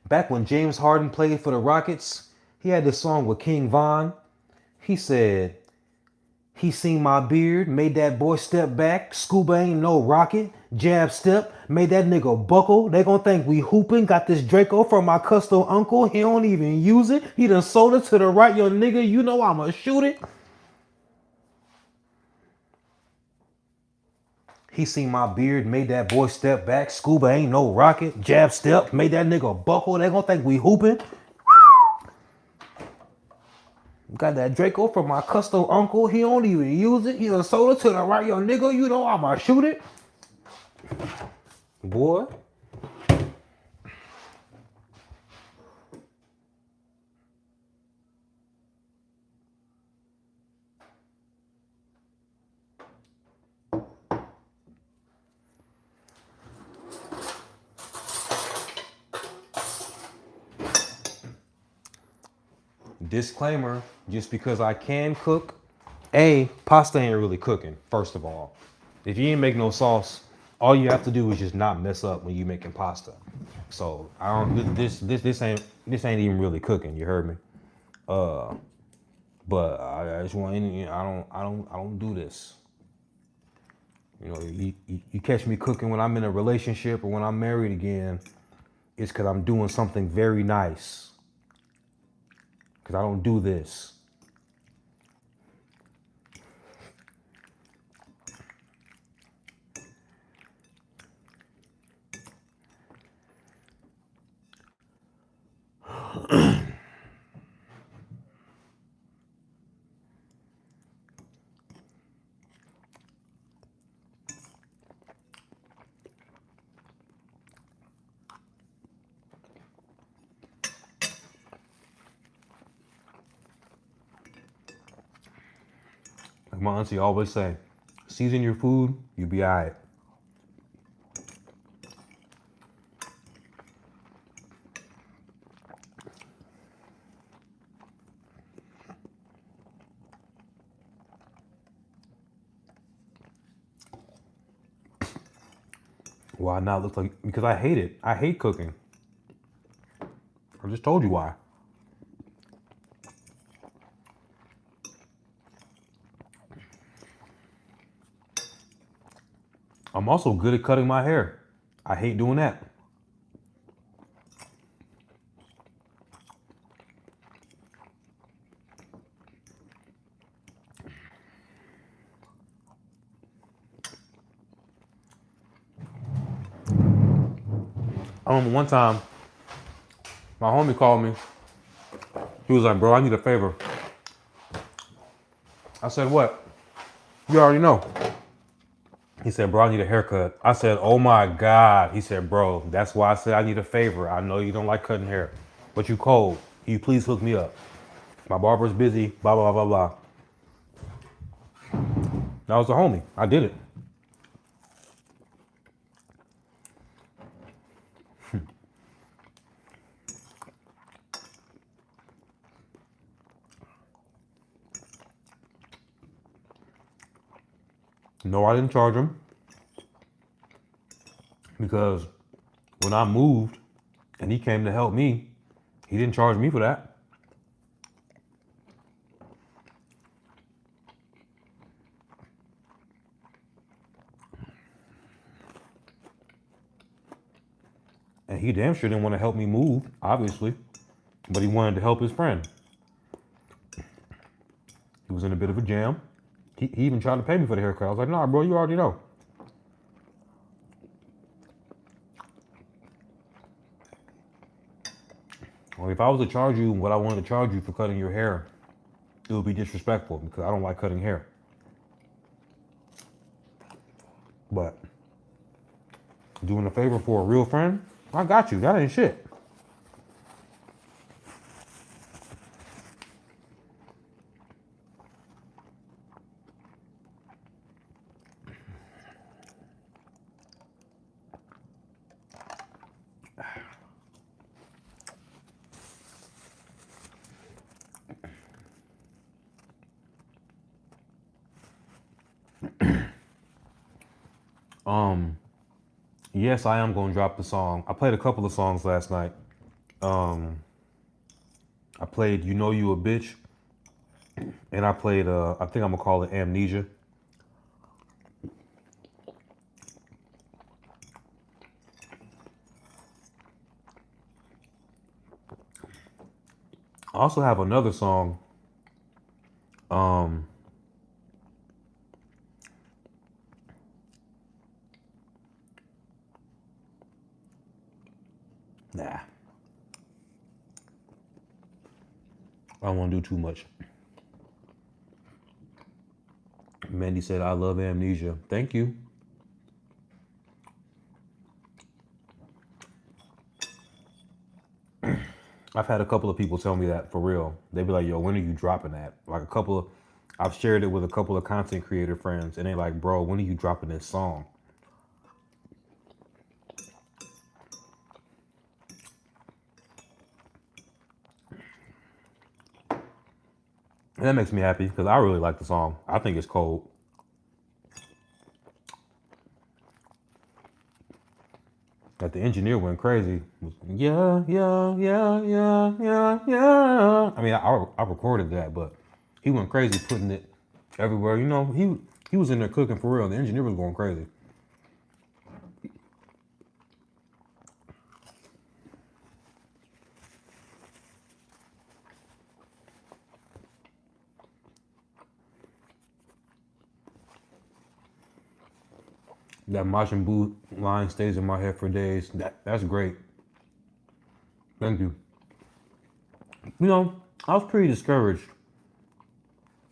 Back when James Harden played for the Rockets, he had this song with King Von. He said, he seen my beard, made that boy step back. Scuba ain't no rocket. Jab step, made that nigga buckle. They gon' think we hooping. Got this Draco from my custom uncle. He don't even use it. He done sold it to the right, yo nigga. You know I'ma shoot it. He seen my beard, made that boy step back. Scuba ain't no rocket. Jab step, made that nigga buckle. They gon' think we hooping. Got that Draco from my custom uncle. He don't even use it. He done sold it to the right, yo nigga. You know I'ma shoot it. Boy. disclaimer, just because I can cook, pasta ain't really cooking, first of all. If you ain't make no sauce, all you have to do is just not mess up when you making pasta. So I don't this ain't even really cooking, you heard me? But I just want I don't do this. You know, you catch me cooking when I'm in a relationship or when I'm married again, it's because I'm doing something very nice. Because I don't do this. Like my auntie always say, season your food, you be all right. Why not look like, because I hate it. I hate cooking. I just told you why. I'm also good at cutting my hair. I hate doing that. I remember one time, my homie called me. He was like, bro, I need a favor. I said, what? You already know. He said, bro, I need a haircut. I said, oh my God. He said, bro, that's why I said I need a favor. I know you don't like cutting hair, but you cold. Can you please hook me up? My barber's busy, blah, blah, blah, blah. That was the homie. I did it. No, I didn't charge him because when I moved and he came to help me, he didn't charge me for that. And he damn sure didn't want to help me move, obviously, but he wanted to help his friend. He was in a bit of a jam. He even tried to pay me for the haircut. I was like, nah, bro, you already know. Well, if I was to charge you what I wanted to charge you for cutting your hair, it would be disrespectful because I don't like cutting hair. But doing a favor for a real friend, I got you. That ain't shit. Yes, I am gonna drop the song. I played a couple of songs last night. I played "You Know You a Bitch," and I played I think I'm gonna call it "Amnesia." I also have another song. Um, nah, I don't want to do too much. Mandy said, "I love Amnesia." Thank you. I've had a couple of people tell me that for real. They be like, "Yo, when are you dropping that?" Like I've shared it with a couple of content creator friends, and they like, "Bro, when are you dropping this song?" And that makes me happy because I really like the song. I think it's cold. That the engineer went crazy. Yeah, yeah, yeah, yeah, yeah, yeah. I mean, I recorded that, but he went crazy putting it everywhere. You know, he was in there cooking for real. The engineer was going crazy. That Majin Buu line stays in my head for days. That's great. Thank you. You know, I was pretty discouraged.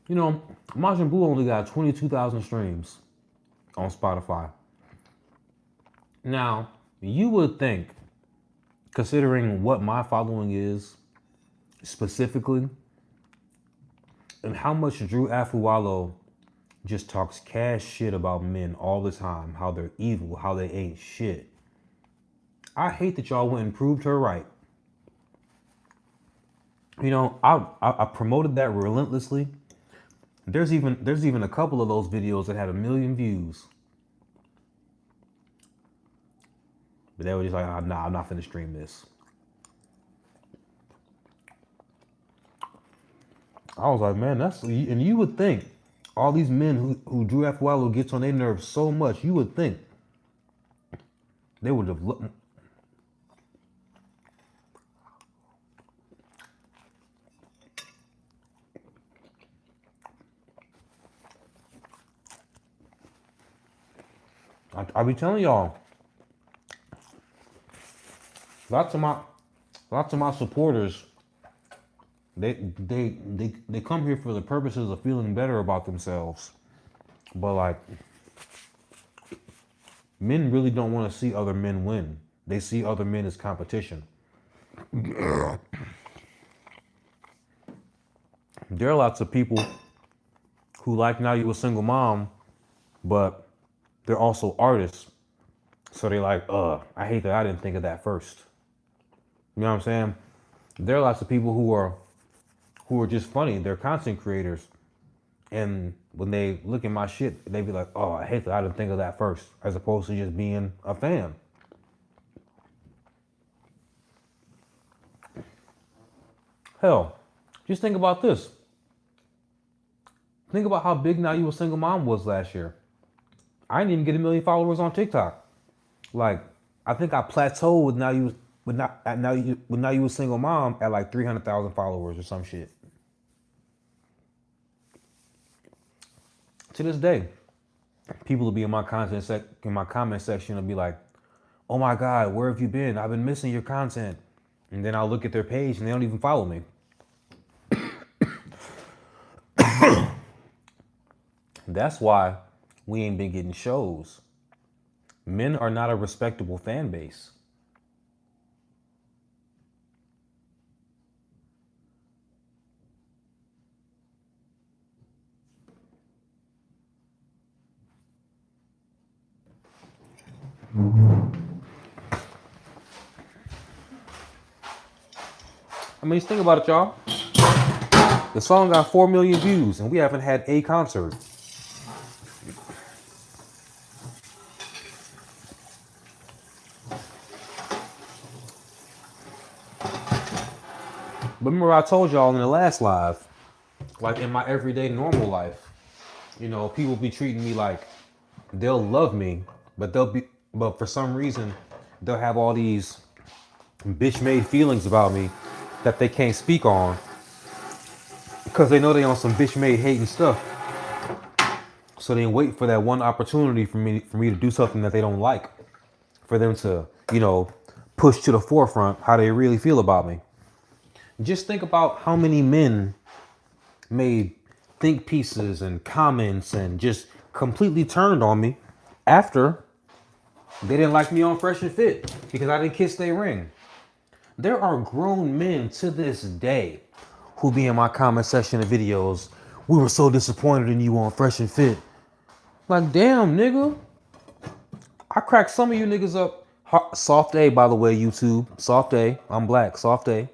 You know, Majin Buu only got 22,000 streams on Spotify. Now, you would think, considering what my following is specifically, and how much Drew Afualo just talks cash shit about men all the time, how they're evil, how they ain't shit. I hate that y'all went and proved her right. You know, I promoted that relentlessly. There's even a couple of those videos that had 1 million views. But they were just like, oh, nah, I'm not finna stream this. I was like, man, and you would think all these men who Drew Afualo gets on their nerves so much, you would think they would have looked. I be telling y'all, lots of my supporters, they come here for the purposes of feeling better about themselves. But like, men really don't want to see other men win. They see other men as competition. There are lots of people who like Now You a Single Mom, but they're also artists. So they like, I hate that I didn't think of that first. You know what I'm saying? There are lots of people who are just funny. They're content creators. And when they look at my shit, they be like, oh, I hate that I didn't think of that first, as opposed to just being a fan. Hell, just think about this. Think about how big Now You a Single Mom was last year. I didn't even get 1 million followers on TikTok. Like, I think I plateaued with Now You a Single Mom at like 300,000 followers or some shit. To this day, people will be in my comment section and be like, "Oh my God, where have you been? I've been missing your content." And then I'll look at their page and they don't even follow me. That's why we ain't been getting shows. Men are not a respectable fan base. I mean, just think about it, y'all. The song got 4 million views and we haven't had a concert. But remember I told y'all in the last live, like in my everyday normal life, you know, people be treating me like they'll love me, but but for some reason, they'll have all these bitch-made feelings about me that they can't speak on because they know they on some bitch-made hating stuff. So they wait for that one opportunity for me to do something that they don't like, for them to, you know, push to the forefront how they really feel about me. Just think about how many men made think pieces and comments and just completely turned on me after they didn't like me on Fresh and Fit because I didn't kiss their ring. There are grown men to this day who be in my comment section of videos. We were so disappointed in you on Fresh and Fit. Like, damn, nigga. I cracked some of you niggas up. Soft A, by the way, YouTube. Soft A. I'm black. Soft A.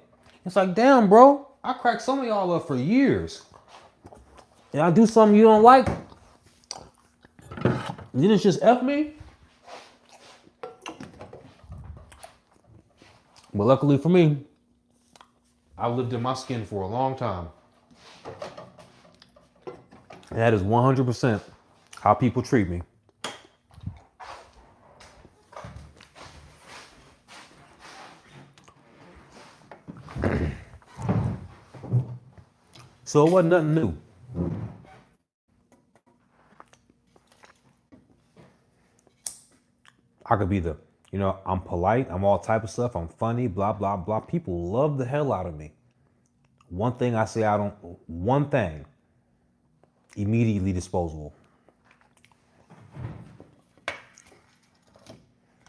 It's like, damn, bro. I cracked some of y'all up for years. and I do something you don't like, then it's just F me. But luckily for me, I've lived in my skin for a long time. And that is 100% how people treat me. So it wasn't nothing new. I could be I'm polite, I'm all type of stuff, I'm funny, blah, blah, blah. People love the hell out of me. One thing I say one thing, immediately disposable.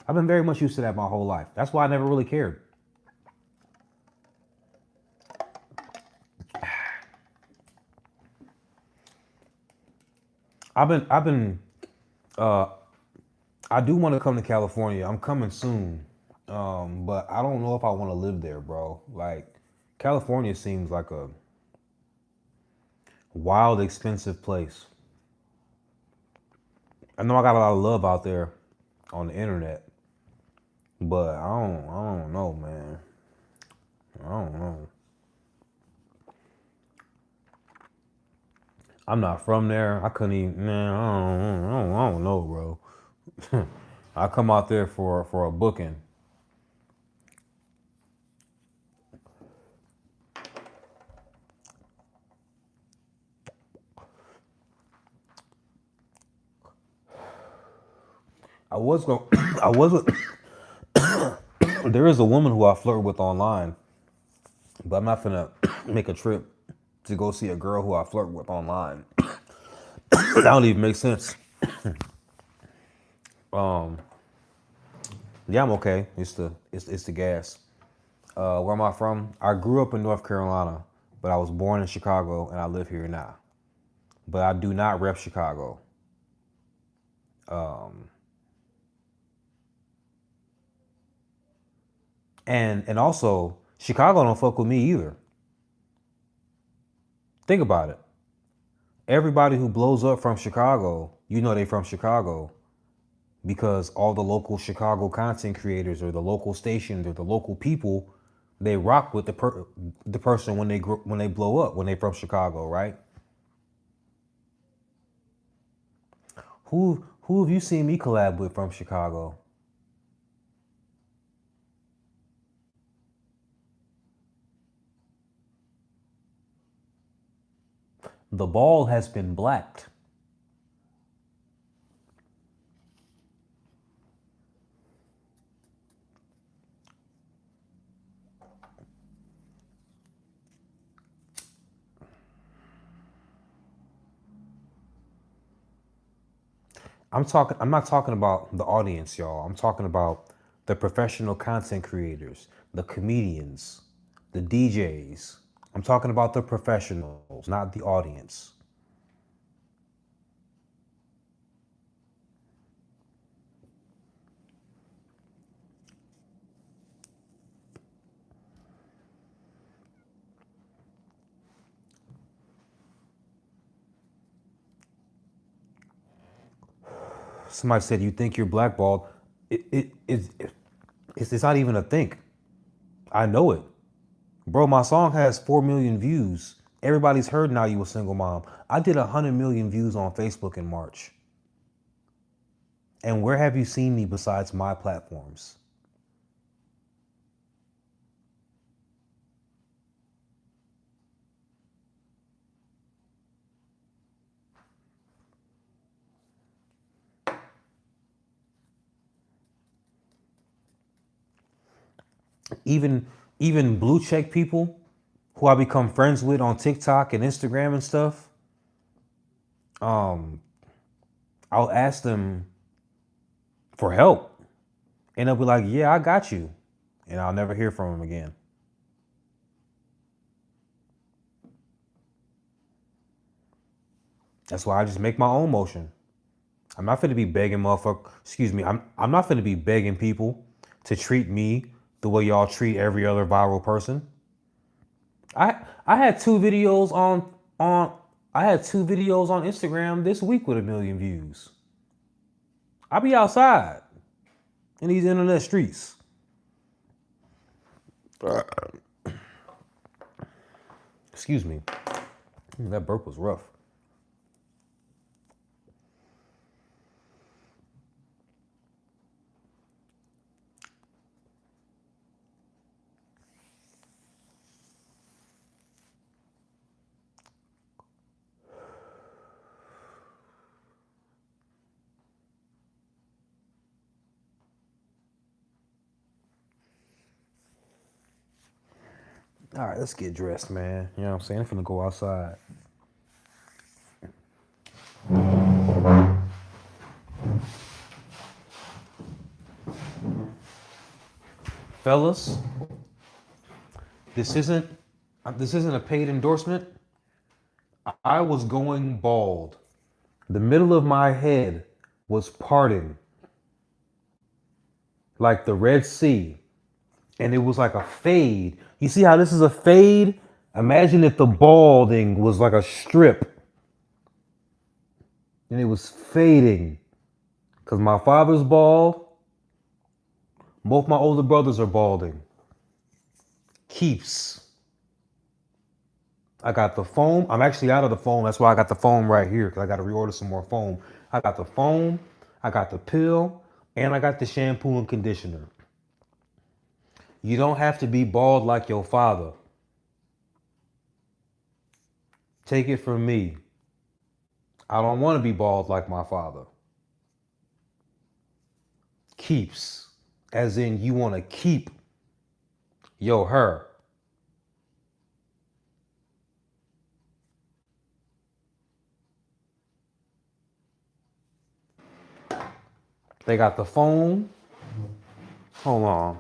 I've been very much used to that my whole life. That's why I never really cared. I do want to come to California. I'm coming soon. But I don't know if I want to live there, bro. Like, California seems like a wild, expensive place. I know I got a lot of love out there on the internet, but I don't know, man. I don't know. I'm not from there. I couldn't even, man. I don't know, bro. I come out there for a booking. I was going. I was. There is a woman who I flirt with online, but I'm not gonna make a trip to go see a girl who I flirt with online. That don't even make sense. Yeah, I'm okay. It's the gas. Where am I from? I grew up in North Carolina, but I was born in Chicago and I live here now. But I do not rep Chicago. And also Chicago don't fuck with me either. Think about it. Everybody who blows up from Chicago, they from Chicago because all the local Chicago content creators or the local stations or the local people, they rock with the person when they blow up, when they from Chicago, right? Who have you seen me collab with from Chicago? The ball has been blacked. I'm not talking about the audience, y'all. I'm talking about the professional content creators, the comedians, the DJs. I'm talking about the professionals, not the audience. Somebody said you think you're blackballed. It's not even a think. I know it. Bro, my song has 4 million views. Everybody's heard Now You a Single Mom. I did 100 million views on Facebook in March. And where have you seen me besides my platforms? Even blue check people who I become friends with on TikTok and Instagram and stuff, I'll ask them for help. And they'll be like, yeah, I got you. And I'll never hear from them again. That's why I just make my own motion. I'm not finna be begging I'm not finna be begging people to treat me the way y'all treat every other viral person. I had two videos on I had 2 videos on Instagram this week with 1 million views. I be outside in these internet streets. Excuse me. That burp was rough. All right, let's get dressed, man. You know what I'm saying? I'm finna go outside. Fellas, this isn't a paid endorsement. I was going bald. The middle of my head was parting like the Red Sea, and it was like a fade. You see how this is a fade? Imagine if the balding was like a strip and it was fading. Because my father's bald, both my older brothers are balding. Keeps. I got the foam. I'm actually out of the foam. That's why I got the foam right here, because I got to reorder some more foam. I got the foam, I got the pill, and I got the shampoo and conditioner. You don't have to be bald like your father. Take it from me. I don't want to be bald like my father. Keeps, as in you want to keep your hair. They got the foam. Hold on.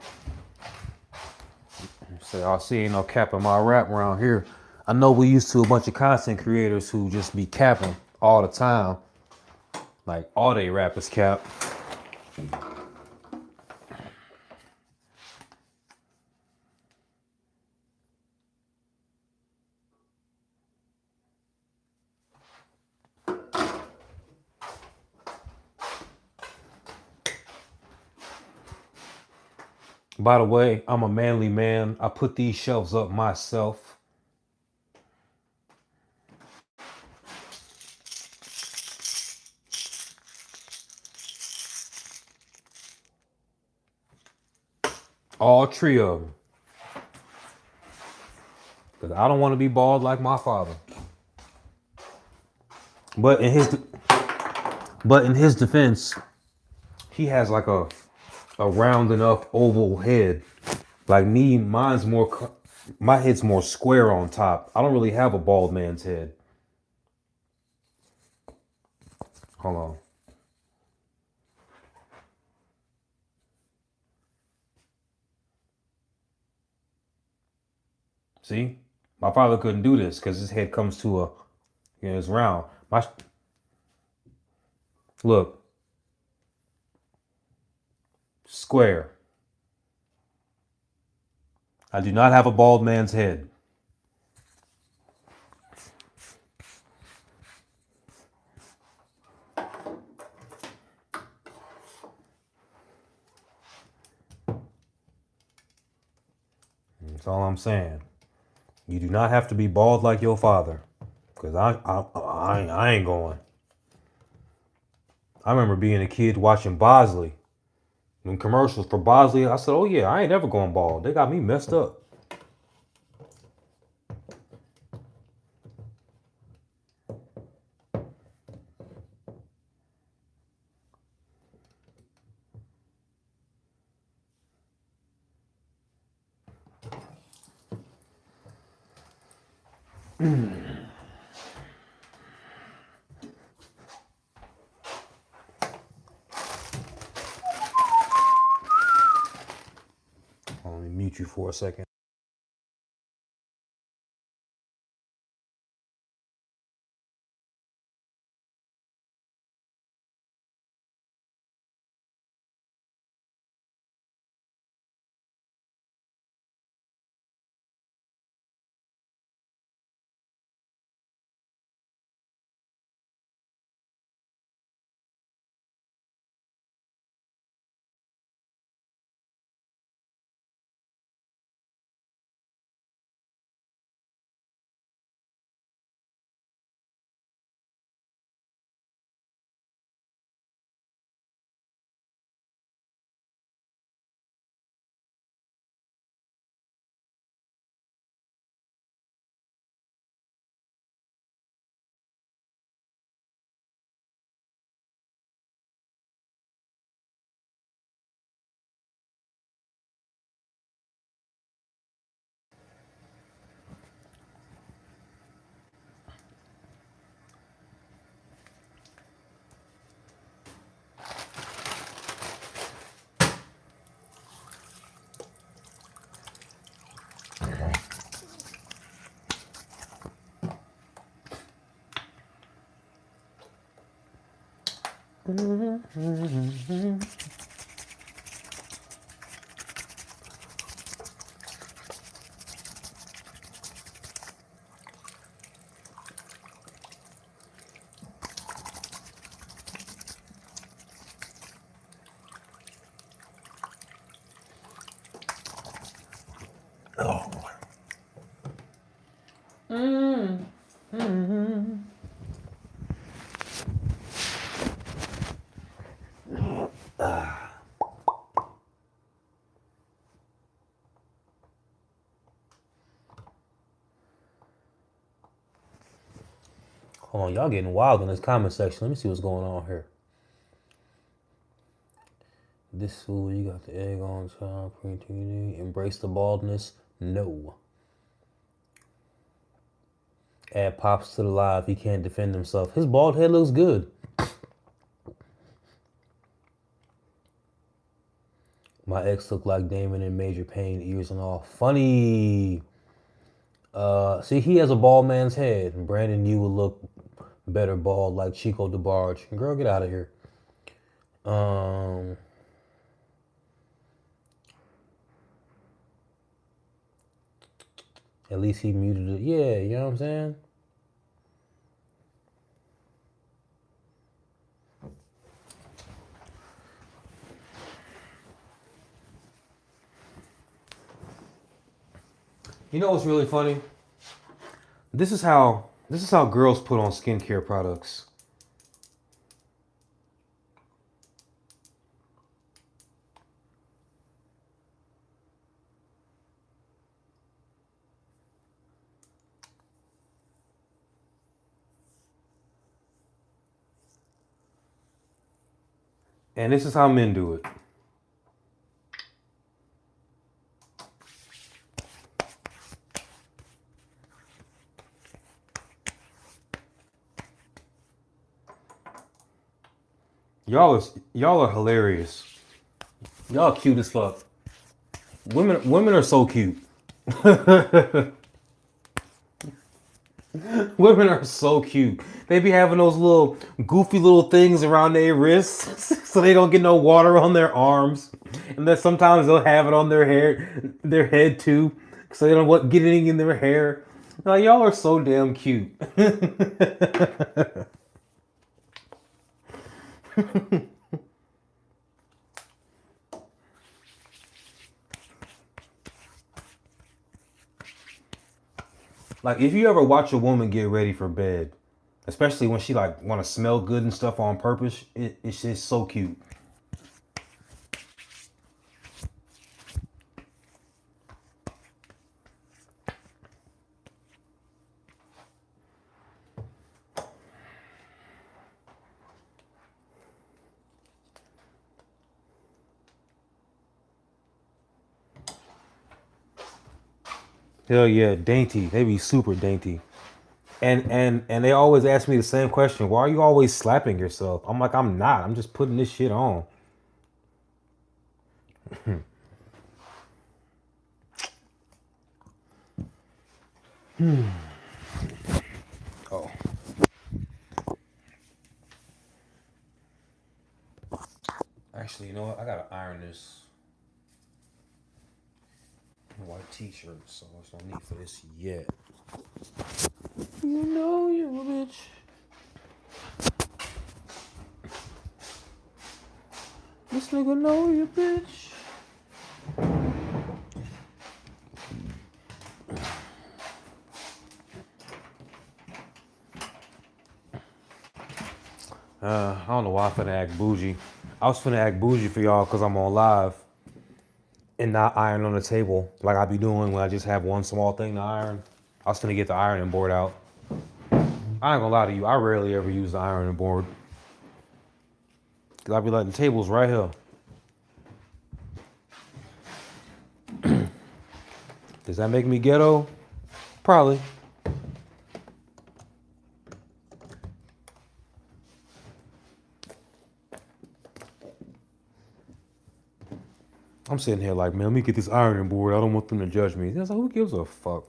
Say, I see ain't no cap in my rap around here. I know we used to a bunch of content creators who just be capping all the time. Like all they rappers cap. By the way, I'm a manly man. I put these shelves up myself. All 3 of them. Because I don't want to be bald like my father. But in his defense, he has like a round enough oval head. Like me, my head's more square on top. I don't really have a bald man's head. Hold on. See? My father couldn't do this because his head comes to it's round. Look. Square. I do not have a bald man's head. That's all I'm saying. You do not have to be bald like your father. Because I ain't going. I remember being a kid watching Bosley. When commercials for Bosley, I said, oh yeah, I ain't ever going bald. They got me messed up. Let me mute you for a second. Oh. Hold on, y'all getting wild in this comment section. Let me see what's going on here. This fool, you got the egg on top, embrace the baldness. No. Add Pops to the live. He can't defend himself. His bald head looks good. My ex looked like Damon in Major Pain, ears and all. Funny. See, he has a bald man's head. And Brandon, you would look better bald like Chico DeBarge. Girl, get out of here. At least he muted it. Yeah, you know what I'm saying? You know what's really funny? This is how girls put on skincare products. And this is how men do it. Y'all are hilarious. Y'all cute as fuck. Women are so cute. Women are so cute. They be having those little goofy little things around their wrists so they don't get no water on their arms. And then sometimes they'll have it on their head too, so they don't get anything in their hair. Like, y'all are so damn cute. Like, if you ever watch a woman get ready for bed, especially when she like want to smell good and stuff on purpose, it's just so cute. Hell yeah, dainty. They be super dainty. And they always ask me the same question. Why are you always slapping yourself? I'm like, I'm not. I'm just putting this shit on. Oh. Actually, you know what? I gotta iron this white t-shirt, so there's no need for this yet. You know you a bitch. This nigga know you, bitch. I don't know why I'm finna act bougie. I was finna act bougie for y'all because I'm on live and not iron on the table like I be doing when I just have one small thing to iron. I was finna get the ironing board out. I ain't gonna lie to you, I rarely ever use the ironing board. Cause I be letting the tables right here. Does that make me ghetto? Probably. I'm sitting here like, man, let me get this ironing board. I don't want them to judge me. I was like, who gives a fuck?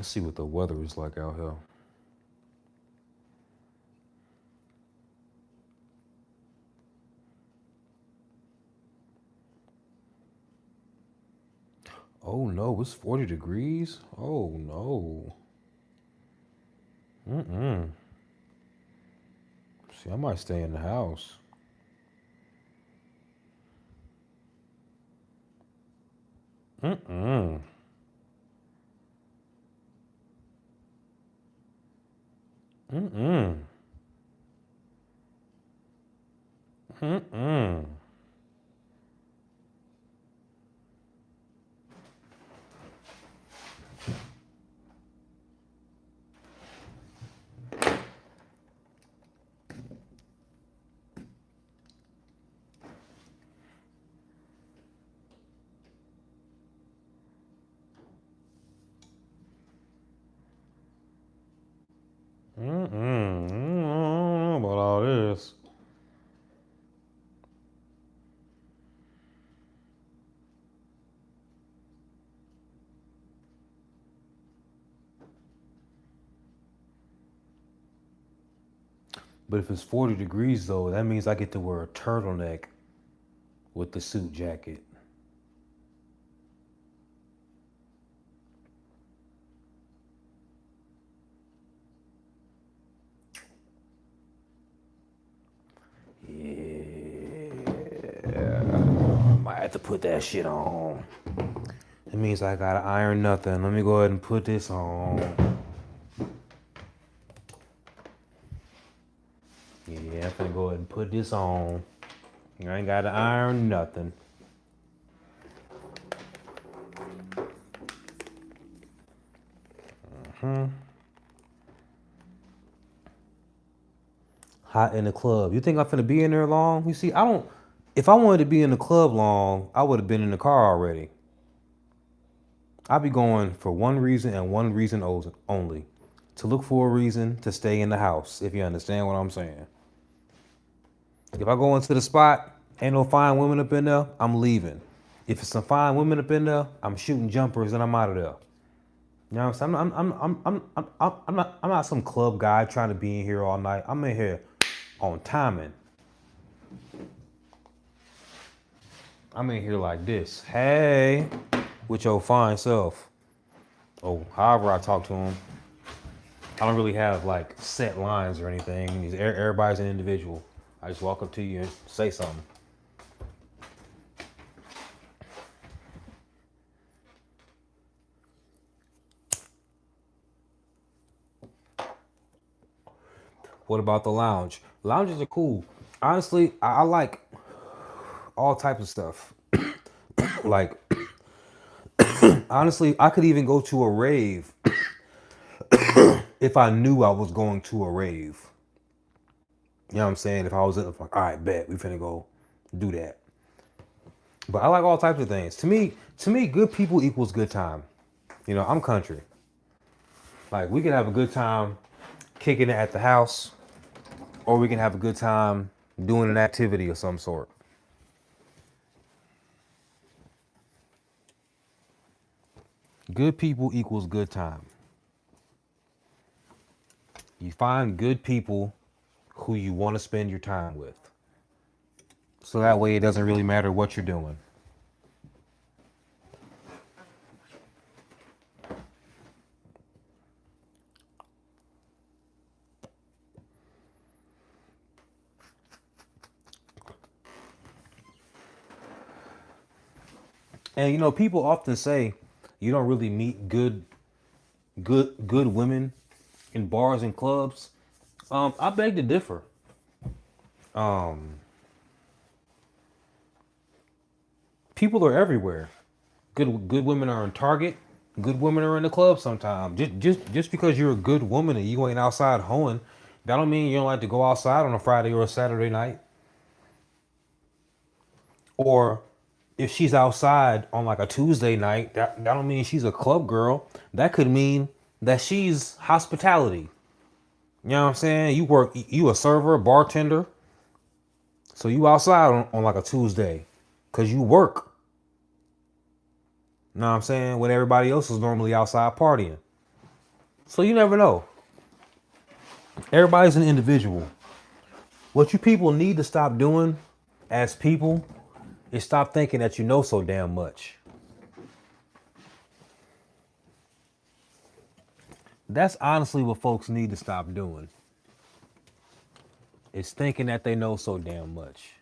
Let's see what the weather is like out here. Oh no, it's 40 degrees. Oh no. Mm-mm. See, I might stay in the house. Mm-mm. Mm-mm. Mm-mm. Mm-mm. I don't know about all this. But if it's 40 degrees though, that means I get to wear a turtleneck with the suit jacket. Yeah. Might have to put that shit on. It means I gotta iron nothing. Let me go ahead and put this on. Yeah, I'm finna go ahead and put this on. I ain't gotta iron nothing. Hot in the club. You think I'm finna be in there long? You see, I don't. If I wanted to be in the club long, I would have been in the car already. I'd be going for one reason and one reason only. To look for a reason to stay in the house, if you understand what I'm saying. If I go into the spot, ain't no fine women up in there, I'm leaving. If it's some fine women up in there, I'm shooting jumpers and I'm out of there. You know what I'm saying? I'm not some club guy trying to be in here all night. I'm in here on timing. I'm in here like this. Hey, with your fine self. Oh, however I talk to him. I don't really have like set lines or anything. Everybody's an individual. I just walk up to you and say something. What about the lounge? Lounges are cool. Honestly, I like all types of stuff. Like, honestly, I could even go to a rave if I knew I was going to a rave. You know what I'm saying? If I was like, all right, bet we finna go do that. But I like all types of things. To me, good people equals good time. You know, I'm country. Like we can have a good time kicking it at the house, or we can have a good time doing an activity of some sort. Good people equals good time. You find good people who you want to spend your time with. So that way it doesn't really matter what you're doing. And you know, people often say you don't really meet good women in bars and clubs. I beg to differ. Um, People are everywhere. Good women are in Target. Good women are in the club sometimes. Just because you're a good woman and you ain't outside hoeing, that don't mean you don't like to go outside on a Friday or a Saturday night. Or if she's outside on like a Tuesday night, that don't mean she's a club girl. That could mean that she's hospitality. You know what I'm saying? You a server, bartender. So you outside on like a Tuesday because you work. You know what I'm saying? When everybody else is normally outside partying. So you never know. Everybody's an individual. What you people need to stop doing as people is stop thinking that you know so damn much. That's honestly what folks need to stop doing. Is thinking that they know so damn much.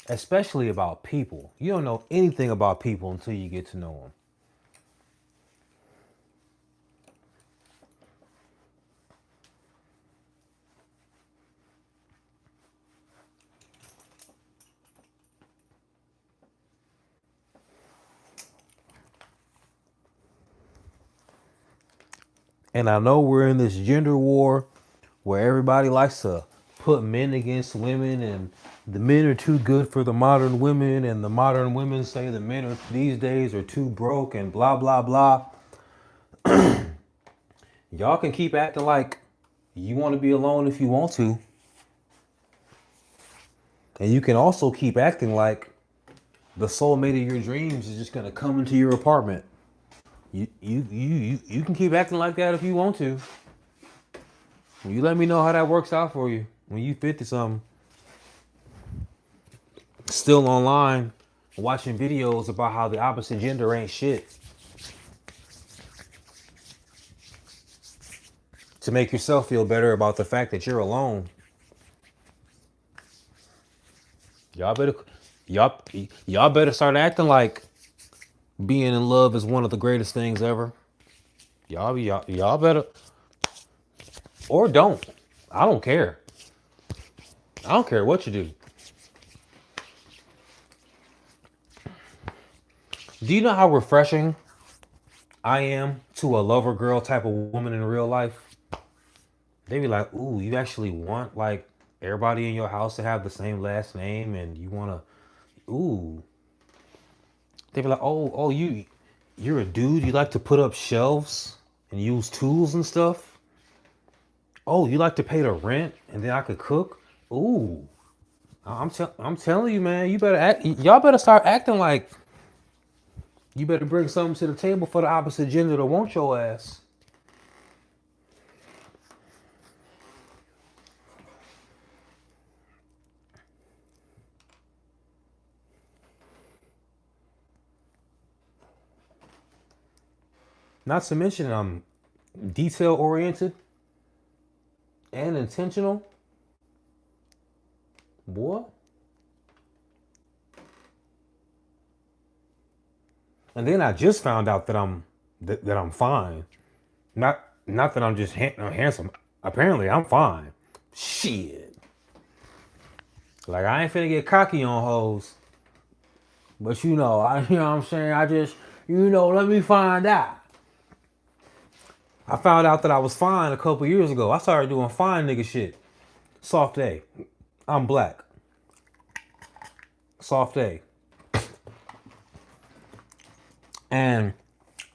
Especially about people. You don't know anything about people until you get to know them. And I know we're in this gender war where everybody likes to put men against women, and the men are too good for the modern women, and the modern women say the men these days are too broke and blah blah blah. Y'all can keep acting like you want to be alone if you want to. And you can also keep acting like the soulmate of your dreams is just gonna come into your apartment. You can keep acting like that if you want to. You let me know how that works out for you when you 50 something. Still online watching videos about how the opposite gender ain't shit. To make yourself feel better about the fact that you're alone. Y'all better y'all y'all better start acting like being in love is one of the greatest things ever. Y'all better, or don't. I don't care. I don't care what you do. Do you know how refreshing I am to a lover girl type of woman in real life? They be like, "Ooh, you actually want like everybody in your house to have the same last name, and you wanna, ooh." They be like, "Oh, you're a dude. You like to put up shelves and use tools and stuff. Oh, you like to pay the rent, and then I could cook. Ooh, I'm telling you, man. You better act. Y'all better start acting like you better bring something to the table for the opposite gender to want your ass." Not to mention, I'm detail oriented and intentional, boy. And then I just found out that that I'm fine. Not that I'm just handsome. Apparently, I'm fine. Shit. Like I ain't finna get cocky on hoes, but you know what I'm saying. I just, let me find out. I found out that I was fine a couple years ago. I started doing fine nigga shit. Soft A. I'm black. Soft A. And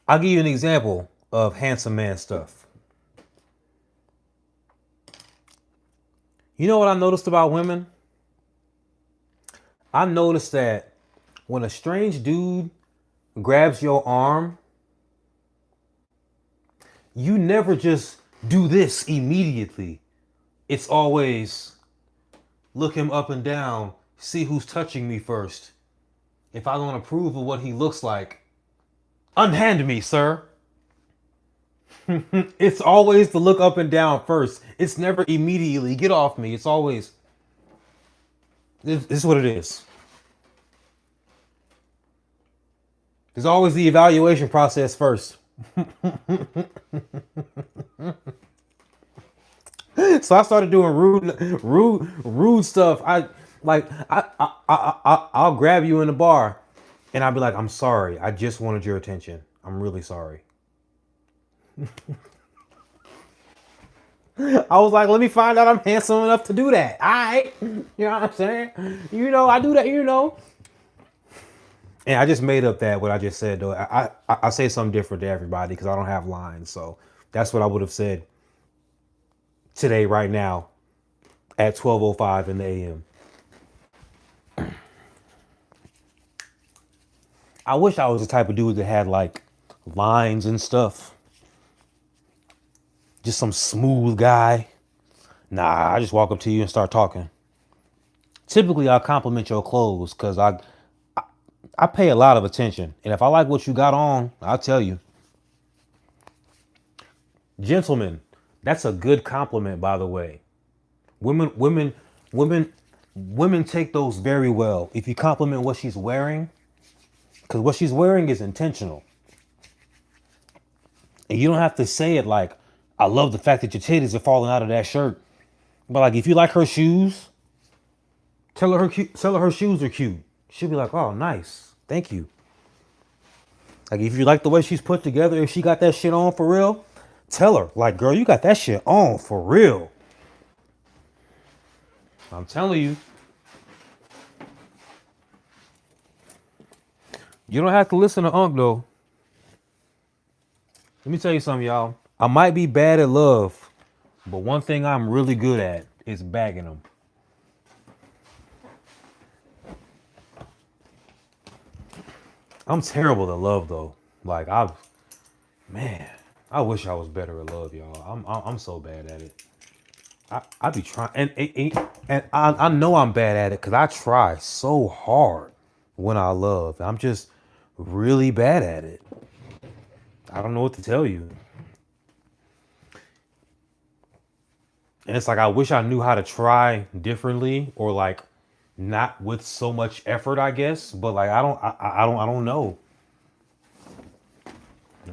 I'll give you an example of handsome man stuff. You know what I noticed about women? I noticed that when a strange dude grabs your arm, you never just do this immediately. It's always look him up and down, see who's touching me first. If I don't approve of what he looks like, unhand me, sir. It's always the look up and down first. It's never immediately get off me. It's always, this is what it is. There's always the evaluation process first. So I started doing rude stuff. I'll grab you in the bar, and I'll be like, "I'm sorry. I just wanted your attention. I'm really sorry." I was like, "Let me find out I'm handsome enough to do that." All right, you know what I'm saying? I do that. And I just made up that what I just said though. I say something different to everybody because I don't have lines. So that's what I would have said today, right now, at 12:05 in the AM. I wish I was the type of dude that had like lines and stuff. just some smooth guy. Nah, I just walk up to you and start talking. Typically, I'll compliment your clothes because I pay a lot of attention. And if I like what you got on, I'll tell you. Gentlemen, that's a good compliment, by the way. Women, women take those very well. If you compliment what she's wearing, because what she's wearing is intentional. And you don't have to say it like, I love the fact that your titties are falling out of that shirt. But like, if you like her shoes, tell her her shoes are cute. She'll be like, oh, nice. Thank you. Like, if you like the way she's put together, if she got that shit on for real, tell her, like, girl, you got that shit on for real. I'm telling you. You don't have to listen to Unc, though. Let me tell you something, y'all. I might be bad at love, but one thing I'm really good at is bagging them. I'm terrible at love, though. Like, man, I wish I was better at love, y'all. I'm so bad at it. I be trying, and I know I'm bad at it because I try so hard when I love. I'm just really bad at it. I don't know what to tell you. And it's like I wish I knew how to try differently or like not with so much effort, I guess. But like I don't know.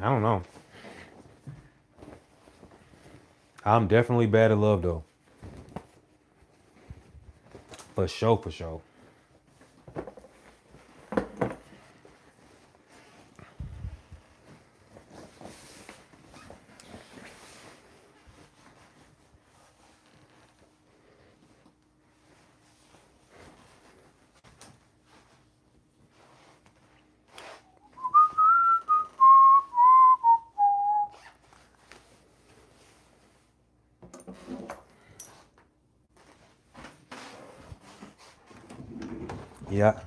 I don't know. I'm definitely bad at love though. For sure, for sure. Yeah.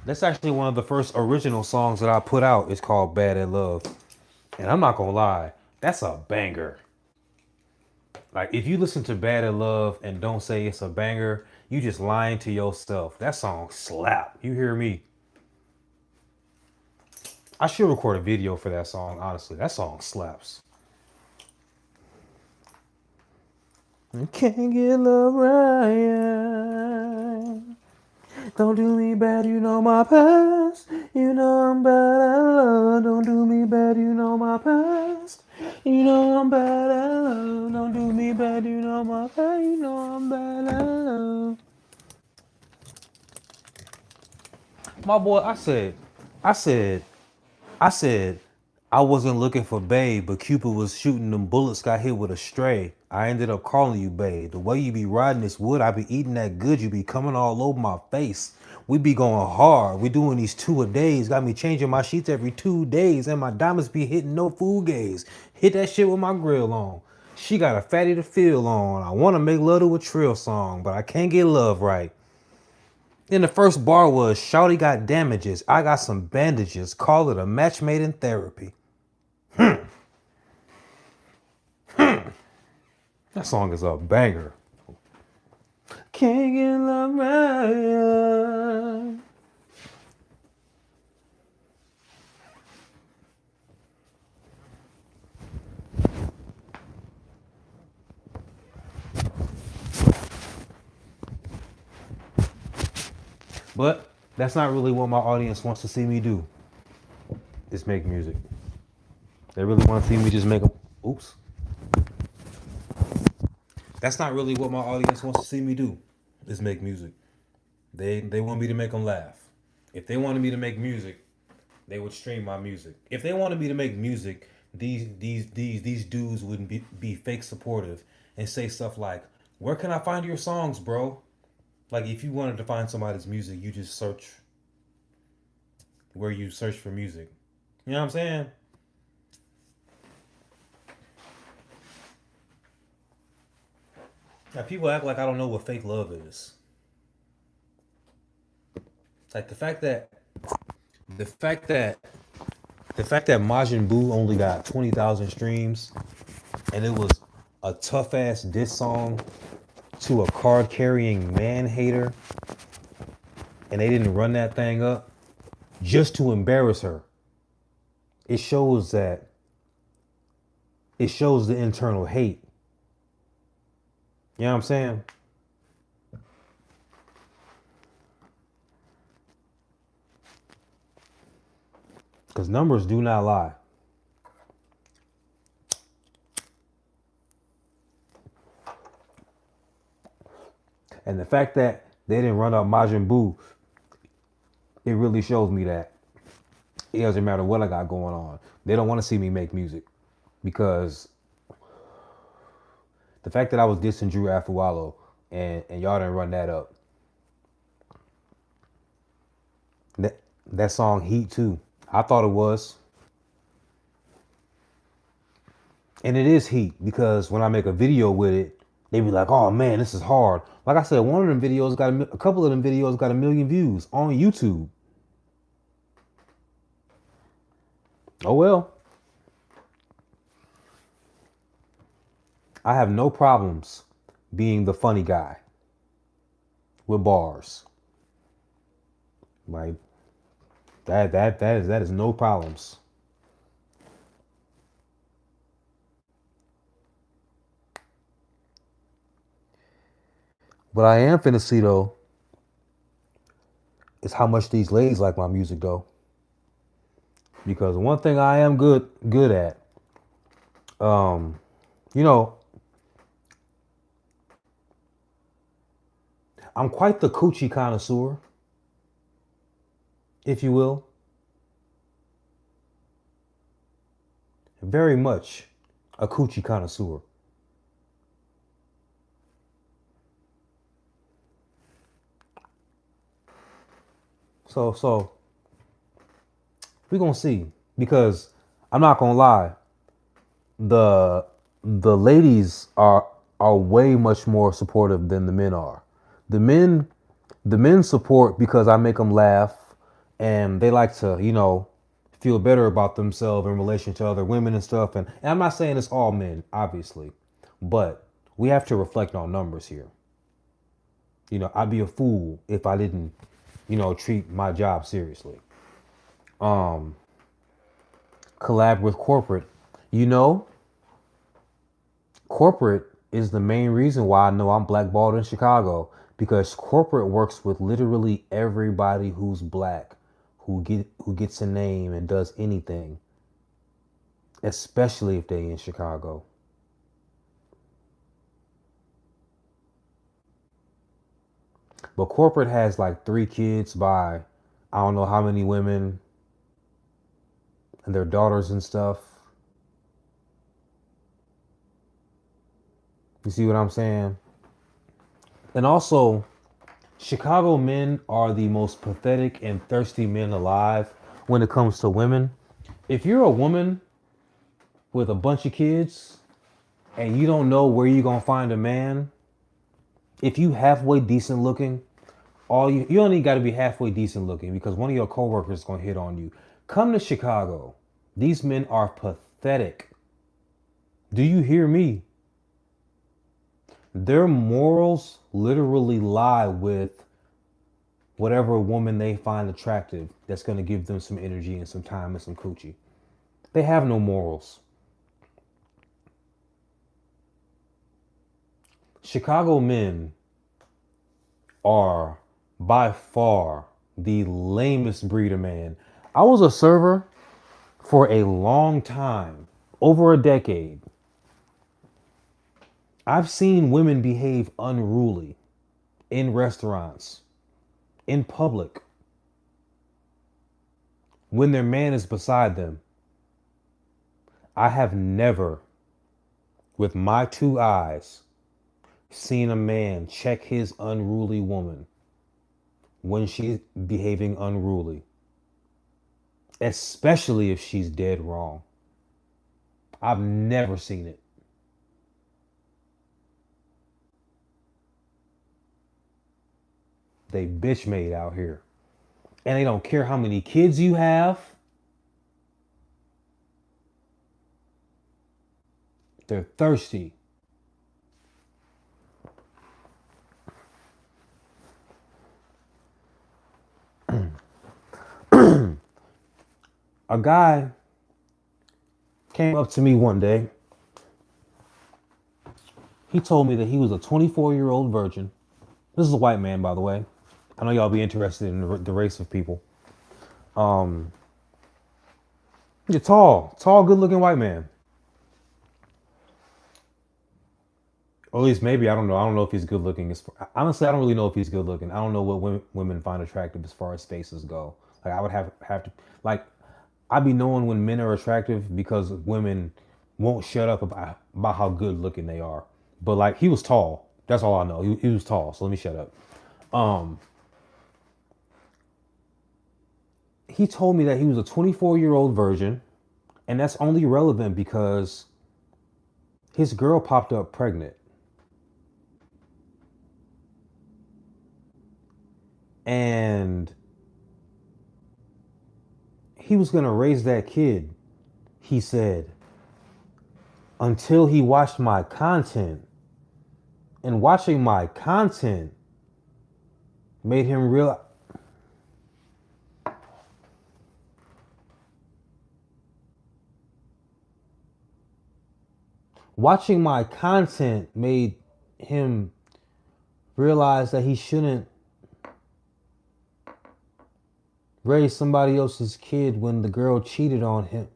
That's actually one of the first original songs that I put out. It's called Bad at Love. And I'm not gonna lie, that's a banger. Like if you listen to Bad at Love and don't say it's a banger, you just lying to yourself. That song slap. You hear me? I should record a video for that song, honestly. That song slaps. I can't get love right. Don't do me bad, you know my past. You know I'm bad at love. Don't do me bad, you know my past. You know I'm bad at love. Don't do me bad, you know my past. You know I'm bad at love. My boy, I said, I said, I wasn't looking for babe, but Cupid was shooting them bullets, got hit with a stray. I ended up calling you babe. The way you be riding this wood, I be eating that good. You be coming all over my face. We be going hard. We doing these 2-a-days. Got me changing my sheets every 2 days. And my diamonds be hitting no food gaze. Hit that shit with my grill on. She got a fatty to feel on. I want to make love to a trill song, but I can't get love right. Then the first bar was, Shawty got damages. I got some bandages. Call it a match made in therapy. That song is a banger. Can't get love right. But that's not really what my audience wants to see me do. Is make music. They really want to see me just make them. Oops. That's not really what my audience wants to see me do. Is make music. They want me to make them laugh. If they wanted me to make music, they would stream my music. If they wanted me to make music, these dudes wouldn't be fake supportive and say stuff like, "Where can I find your songs, bro?" Like if you wanted to find somebody's music, you just search where you search for music. You know what I'm saying? Now people act like I don't know what fake love is. Like the fact that Majin Buu only got 20,000 streams and it was a tough ass diss song to a card carrying man hater, and they didn't run that thing up just to embarrass her. It shows that it shows the internal hate. You know what I'm saying? Because numbers do not lie. And the fact that they didn't run up Majin Buu, it really shows me that it doesn't matter what I got going on. They don't want to see me make music because the fact that I was dissing Drew Afualo and y'all didn't run that up. That song Heat too. I thought it was. And it is heat because when I make a video with it, they be like, "Oh man, this is hard." Like I said, one of them videos got a couple of them videos got 1 million views on YouTube. Oh well. I have no problems being the funny guy with bars. Like that is no problems. What I am finna see though is how much these ladies like my music though. Because one thing I am good at, um, you know, I'm quite the coochie connoisseur, if you will. Very much a coochie connoisseur. So we gonna see because I'm not gonna lie, the the ladies are way much more supportive than the men are. The men the men support because I make them laugh and they like to, feel better about themselves in relation to other women and stuff. And I'm not saying it's all men, obviously, but we have to reflect on numbers here. I'd be a fool if I didn't, treat my job seriously. Um, Collab with corporate. You know, corporate is the main reason why I know I'm blackballed in Chicago because corporate works with literally everybody who's black, who gets a name and does anything, especially if they in Chicago. But corporate has like 3 kids by I don't know how many women and their daughters and stuff. You see what I'm saying? And also, Chicago men are the most pathetic and thirsty men alive when it comes to women. If you're a woman with a bunch of kids and you don't know where you're gonna find a man, if you halfway decent looking, you only got to be halfway decent looking because one of your coworkers is gonna hit on you. Come to Chicago. These men are pathetic. Do you hear me? Their morals literally lie with whatever woman they find attractive that's going to give them some energy and some time and some coochie. They have no morals. Chicago men are by far the lamest breed of man. I was a server for a long time, over a decade. I've seen women behave unruly in restaurants, in public, when their man is beside them. I have never, with my 2 eyes, seen a man check his unruly woman when she's behaving unruly, especially if she's dead wrong. I've never seen it. They bitch made out here. And they don't care how many kids you have. They're thirsty. A guy came up to me one day. He told me that he was a 24-year-old virgin. This is a white man, by the way. I know y'all be interested in the race of people. He's a tall, good-looking white man. Or at least maybe, I don't know. I don't know if he's good looking. Honestly, I don't really know if he's good looking. I don't know what women find attractive as far as faces go. Like I would have to like I be knowing when men are attractive because women won't shut up about how good looking they are. But like he was tall. That's all I know. He was tall. So let me shut up. He told me that he was a 24-year-old virgin, and that's only relevant because his girl popped up pregnant. And he was going to raise that kid, he said, until he watched my content. And watching my content made him realize. Watching my content made him realize that he shouldn't raise somebody else's kid when the girl cheated on him.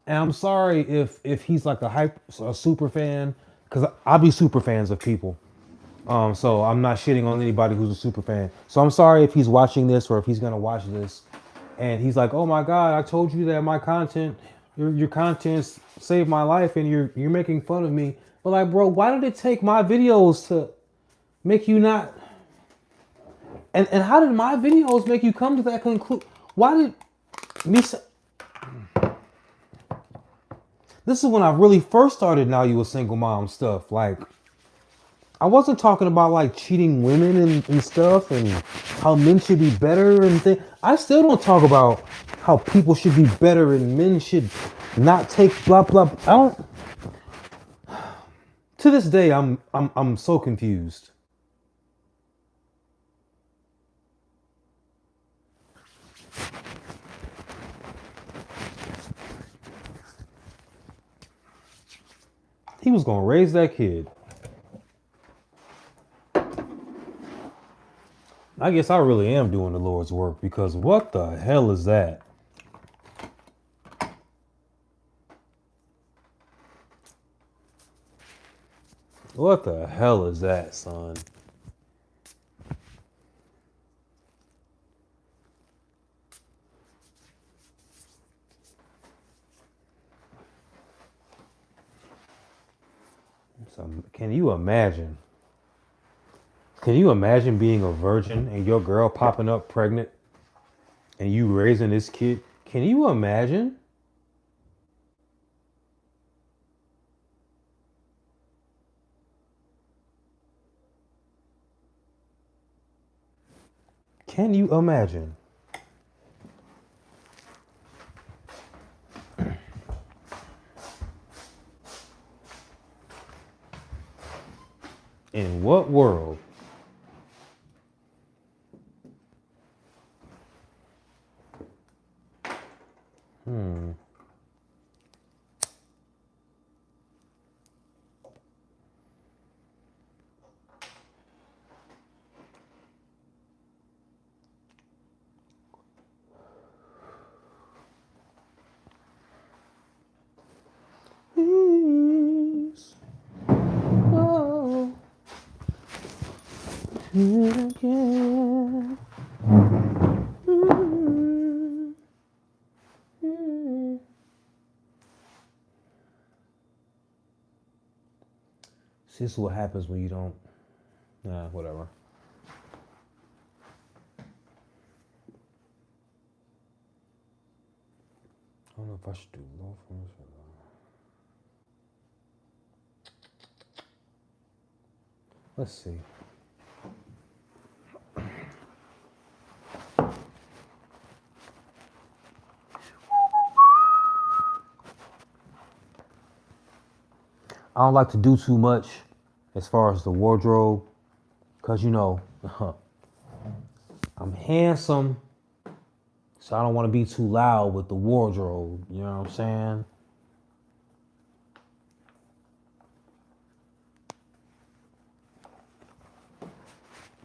And I'm sorry if he's like a super fan, because I be super fans of people. So I'm not shitting on anybody who's a super fan. So I'm sorry if he's watching this or if he's gonna watch this, and he's like, "Oh my God, I told you that my content, your content saved my life, and you're making fun of me." But like, bro, why did it take my videos to make you not? And how did my videos make you come to that conclusion? Why did me say? This is when I really first started Now You a Single Mom stuff. Like, I wasn't talking about like cheating women and stuff and how men should be better and things. I still don't talk about how people should be better and men should not take blah blah. I don't. To this day, I'm so confused. He was gonna raise that kid. I guess I really am doing the Lord's work because what the hell is that? What the hell is that, son? So, can you imagine? Can you imagine being a virgin and your girl popping up pregnant and you raising this kid? Can you imagine? Can you imagine? In what world? Please. Oh. Again. See, this is what happens when you don't. Nah, whatever. I don't know if I should do loafers or let's see. I don't like to do too much as far as the wardrobe, because I'm handsome, so I don't want to be too loud with the wardrobe. You know what I'm saying?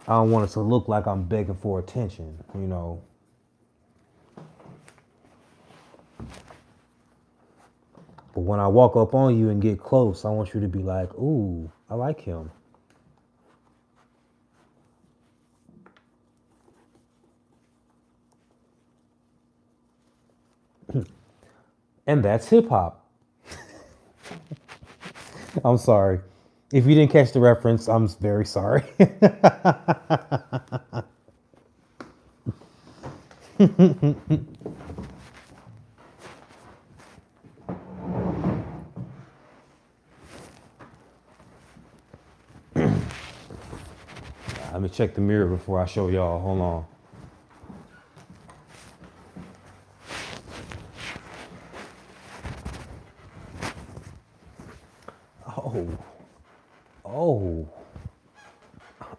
I don't want it to look like I'm begging for attention, But when I walk up on you and get close, I want you to be like, ooh, I like him. And that's hip hop. I'm sorry. If you didn't catch the reference, I'm very sorry. Let me check the mirror before I show y'all. Hold on.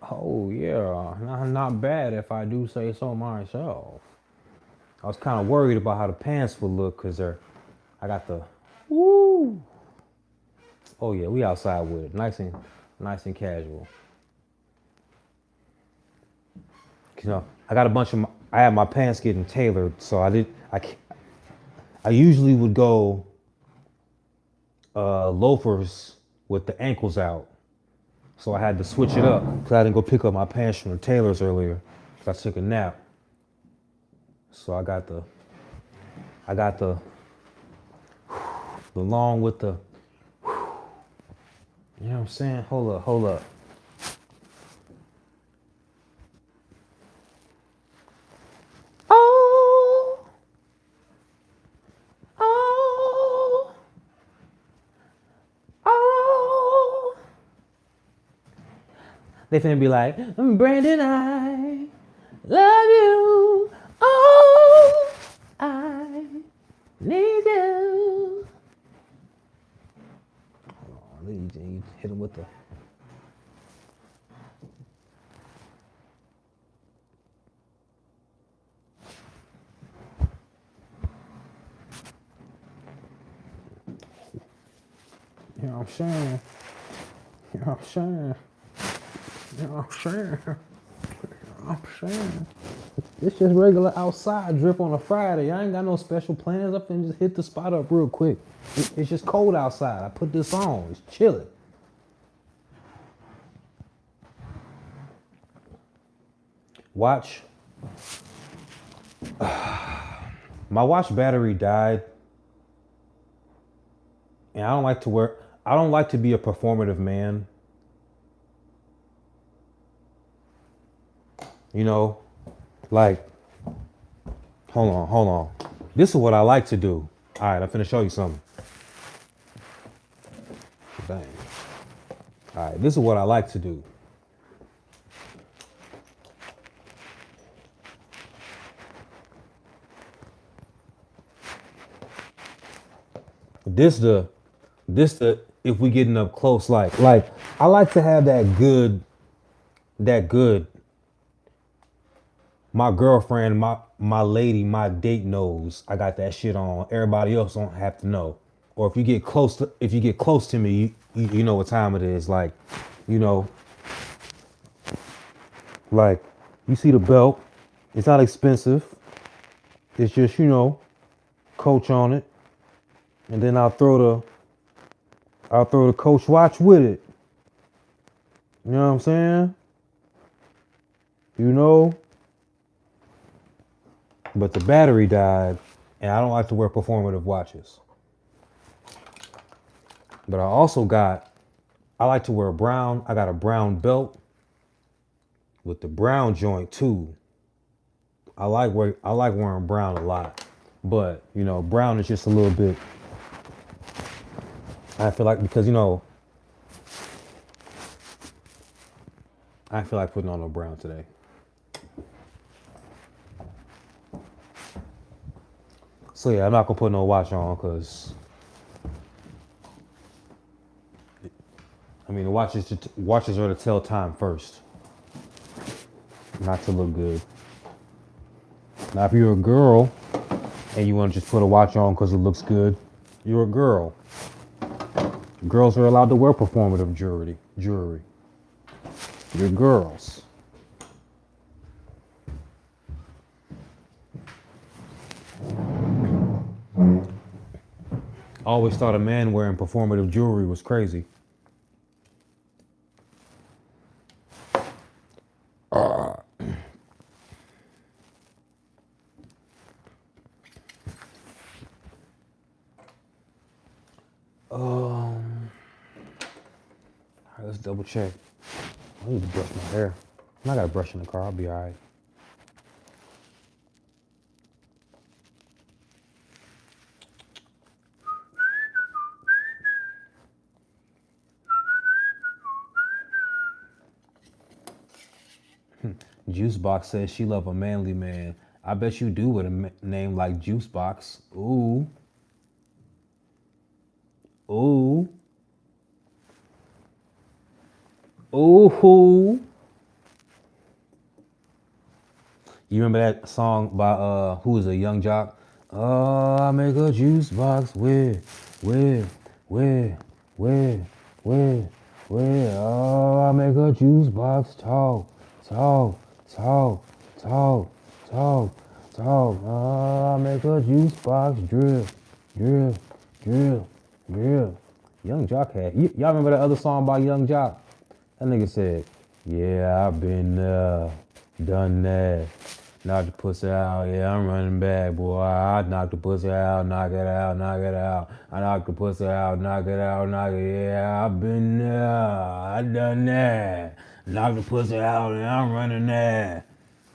Oh yeah, not bad if I do say so myself. I was kind of worried about how the pants would look because I got the, woo. Oh yeah, we outside with it, nice and casual. I got a bunch of, I had my pants getting tailored, so I usually would go loafers with the ankles out. So I had to switch it up because I didn't go pick up my pants from the tailors earlier. I took a nap. So I got the long with the, you know what I'm saying? Hold up. They finna be like, Brandon, I love you. Oh, I need you. Hold on, you hit him with the. You know what I'm saying? You know what I'm saying? You know what I'm saying? You know what I'm saying? It's just regular outside drip on a Friday. I ain't got no special plans. Up and just hit the spot up real quick. It's just cold outside. I put this on. It's chilling. Watch. My watch battery died. And I don't like to be a performative man. Like, hold on. This is what I like to do. All right, I'm finna show you something. Dang. All right, this is what I like to do. This the if we getting up close, like I like to have that good. My girlfriend, my lady, my date knows I got that shit on. Everybody else don't have to know. Or if you get close to me, you know what time it is. Like you see the belt. It's not expensive. It's just Coach on it, and then I'll throw the Coach watch with it. You know what I'm saying? But the battery died, and I don't like to wear performative watches. But I like to wear brown. I got a brown belt with the brown joint too. I like wearing brown a lot. But, you know, brown is just a little bit, I feel like, because, you know, I feel like putting on a brown today. So yeah, I'm not gonna put no watch on because I mean the watches are to tell time first, not to look good. Now if you're a girl and you want to just put a watch on because it looks good, you're a girl. Girls are allowed to wear performative jewelry. You're girls. I always thought a man wearing performative jewelry was crazy. All right, let's double check. I need to brush my hair. I got a brush in the car. I'll be all right. Juicebox says she love a manly man. I bet you do with a name like Juicebox. Ooh. Ooh. Ooh. You remember that song by who is a Young Jock? I make a juice box with, with, with, with, with. Oh, I make a juice box talk, talk, talk, talk, talk, talk. Oh, I make a juice box drip, drip, drip, drip. Young Jock had. Y'all remember that other song by Young Jock? That nigga said, "Yeah, I've been done that. Knock the pussy out, yeah, I'm running back, boy. I knock the pussy out, knock it out, knock it out. I knock the pussy out, knock it out, knock it, yeah, I've been there, I done that. Knock the pussy out, and I'm running that.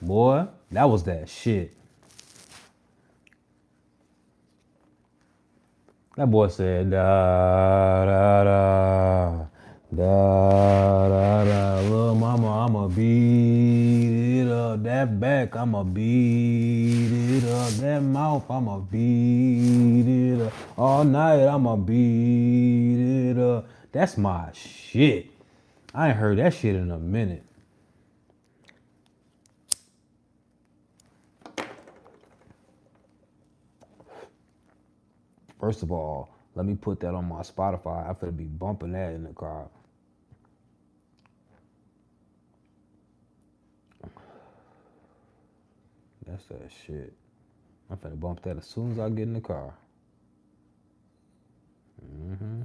Boy, that was that shit. That boy said, da, da, da, da, da, da. Little mama, I'ma beat it up. That back, I'ma beat it up. That mouth, I'ma beat it up. All night, I'ma beat it up. That's my shit. I ain't heard that shit in a minute. First of all, let me put that on my Spotify. I'm finna be bumping that in the car. That's that shit. I'm finna bump that as soon as I get in the car. Mm-hmm.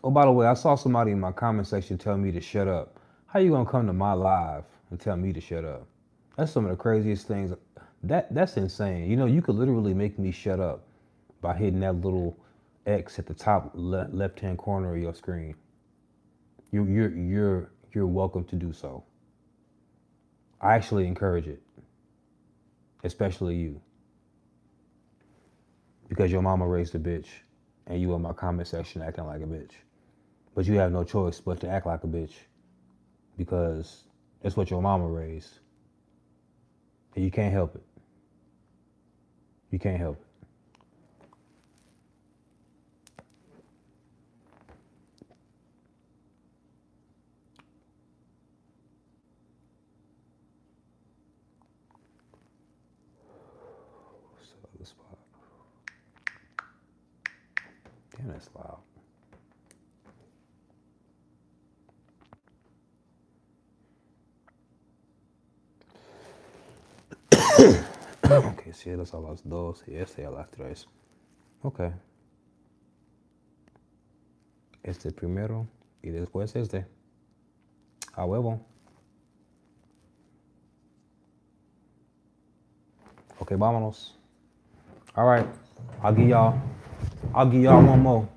Oh, by the way, I saw somebody in my comment section tell me to shut up. How you gonna come to my live and tell me to shut up? That's some of the craziest things. That's insane. You know, you could literally make me shut up by hitting that little X at the top left-hand corner of your screen. You're welcome to do so. I actually encourage it, especially you, because your mama raised a bitch, and you in my comment section acting like a bitch. But you have no choice but to act like a bitch because that's what your mama raised. And you can't help it. You can't help it. What's the other spot? Damn, that's loud. Ok, cierras a las 2 y a las 3. Ok. Este primero y después este. A huevo. Okay, vámonos. All right, I'll give y'all. I'll give y'all one more.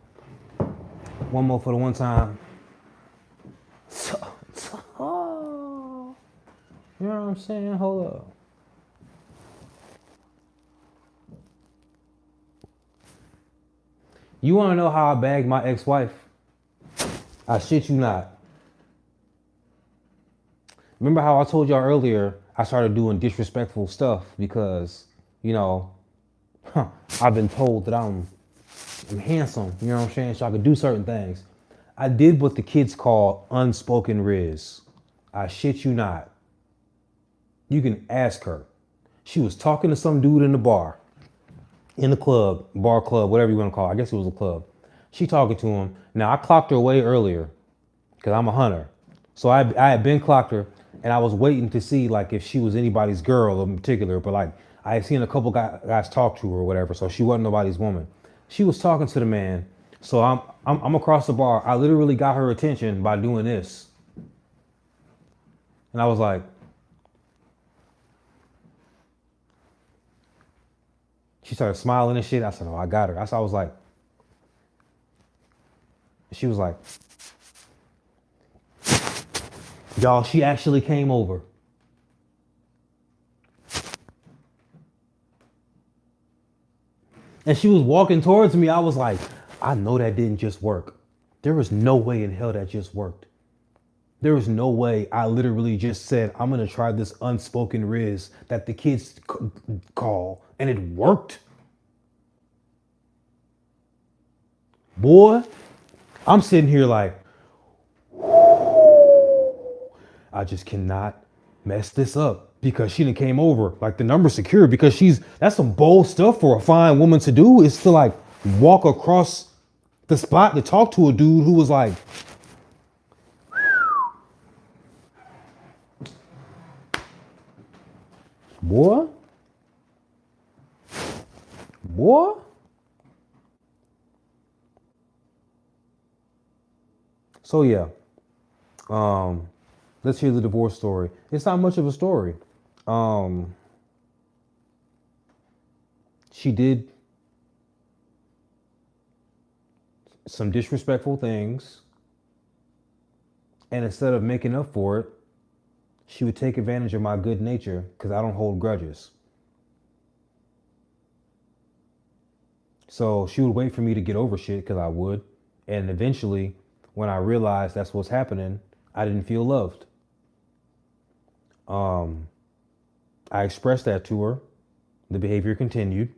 One more for the one time. Oh, you know what I'm saying? Hold up. You want to know how I bagged my ex-wife? I shit you not. Remember how I told y'all earlier I started doing disrespectful stuff because, you know, I've been told that I'm handsome, you know what I'm saying? So I could do certain things. I did what the kids call unspoken riz. I shit you not. You can ask her. She was talking to some dude in the bar, in the club, bar club, whatever you want to call it. I guess it was a club. She talking to him. Now I clocked her way earlier because I'm a hunter. So I had been clocked her and I was waiting to see like if she was anybody's girl in particular, but like I had seen a couple guys talk to her or whatever, so she wasn't nobody's woman. She was talking to the man. So I'm across the bar. I literally got her attention by doing this. And I was like, she started smiling and shit. I said, oh, I got her. I was like, she was like, y'all, she actually came over. And she was walking towards me. I was like, I know that didn't just work. There was no way in hell that just worked. There was no way I literally just said, I'm going to try this unspoken riz that the kids call, and it worked. Boy, I'm sitting here like, I just cannot mess this up because she done came over. Like the number's secure because that's some bold stuff for a fine woman to do, is to like walk across the spot to talk to a dude who was like, boy, boy. So yeah, let's hear the divorce story. It's not much of a story. Um, she did some disrespectful things, and instead of making up for it, she would take advantage of my good nature because I don't hold grudges. So she would wait for me to get over shit because I would. And eventually, when I realized that's what's happening, I didn't feel loved. I expressed that to her. The behavior continued.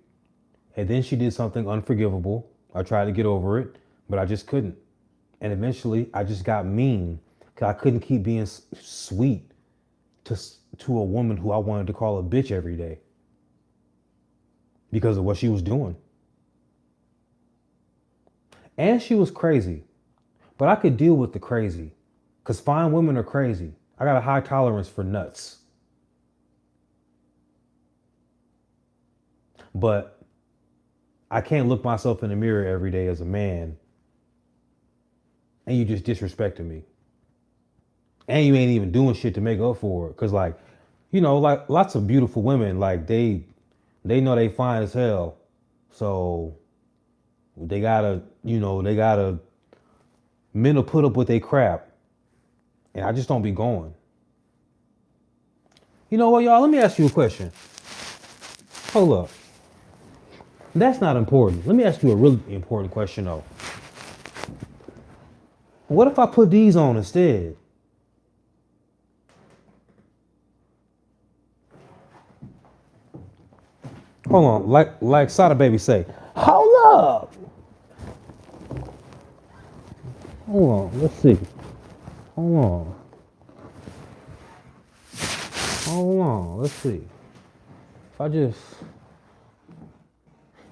And then she did something unforgivable. I tried to get over it, but I just couldn't. And eventually, I just got mean because I couldn't keep being sweet to, to a woman who I wanted to call a bitch every day because of what she was doing. And she was crazy, but I could deal with the crazy because fine women are crazy. I got a high tolerance for nuts. But I can't look myself in the mirror every day as a man and you just disrespecting me. And you ain't even doing shit to make up for it. Cause like, you know, like lots of beautiful women, like they know they fine as hell. So they gotta, men will put up with their crap. And I just don't be going. You know what, y'all? Let me ask you a question. Hold up. That's not important. Let me ask you a really important question though. What if I put these on instead? Hold on, like Sada Baby say, hold up. Hold on, let's see. Hold on. Hold on, let's see. If I just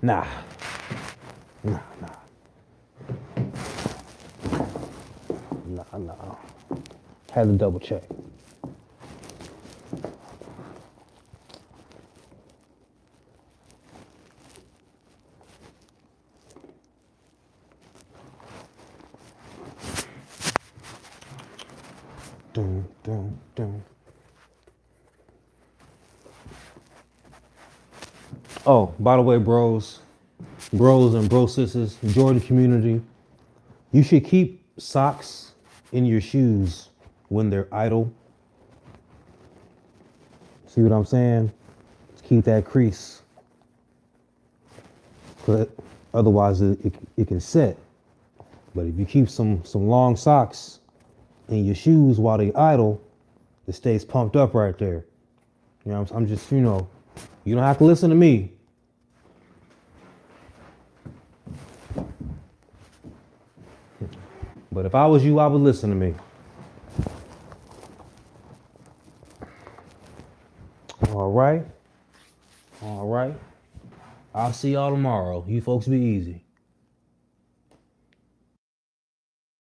nah. Nah. Had to double check. Dun. Oh, by the way, bros and bro sisters, Jordan community, you should keep socks in your shoes when they're idle. See what I'm saying? Keep that crease. 'Cause otherwise it can set. But if you keep some long socks in your shoes while they idle, it stays pumped up right there. You know, I'm just, you know, you don't have to listen to me. But if I was you, I would listen to me. All right. All right. I'll see y'all tomorrow. You folks be easy.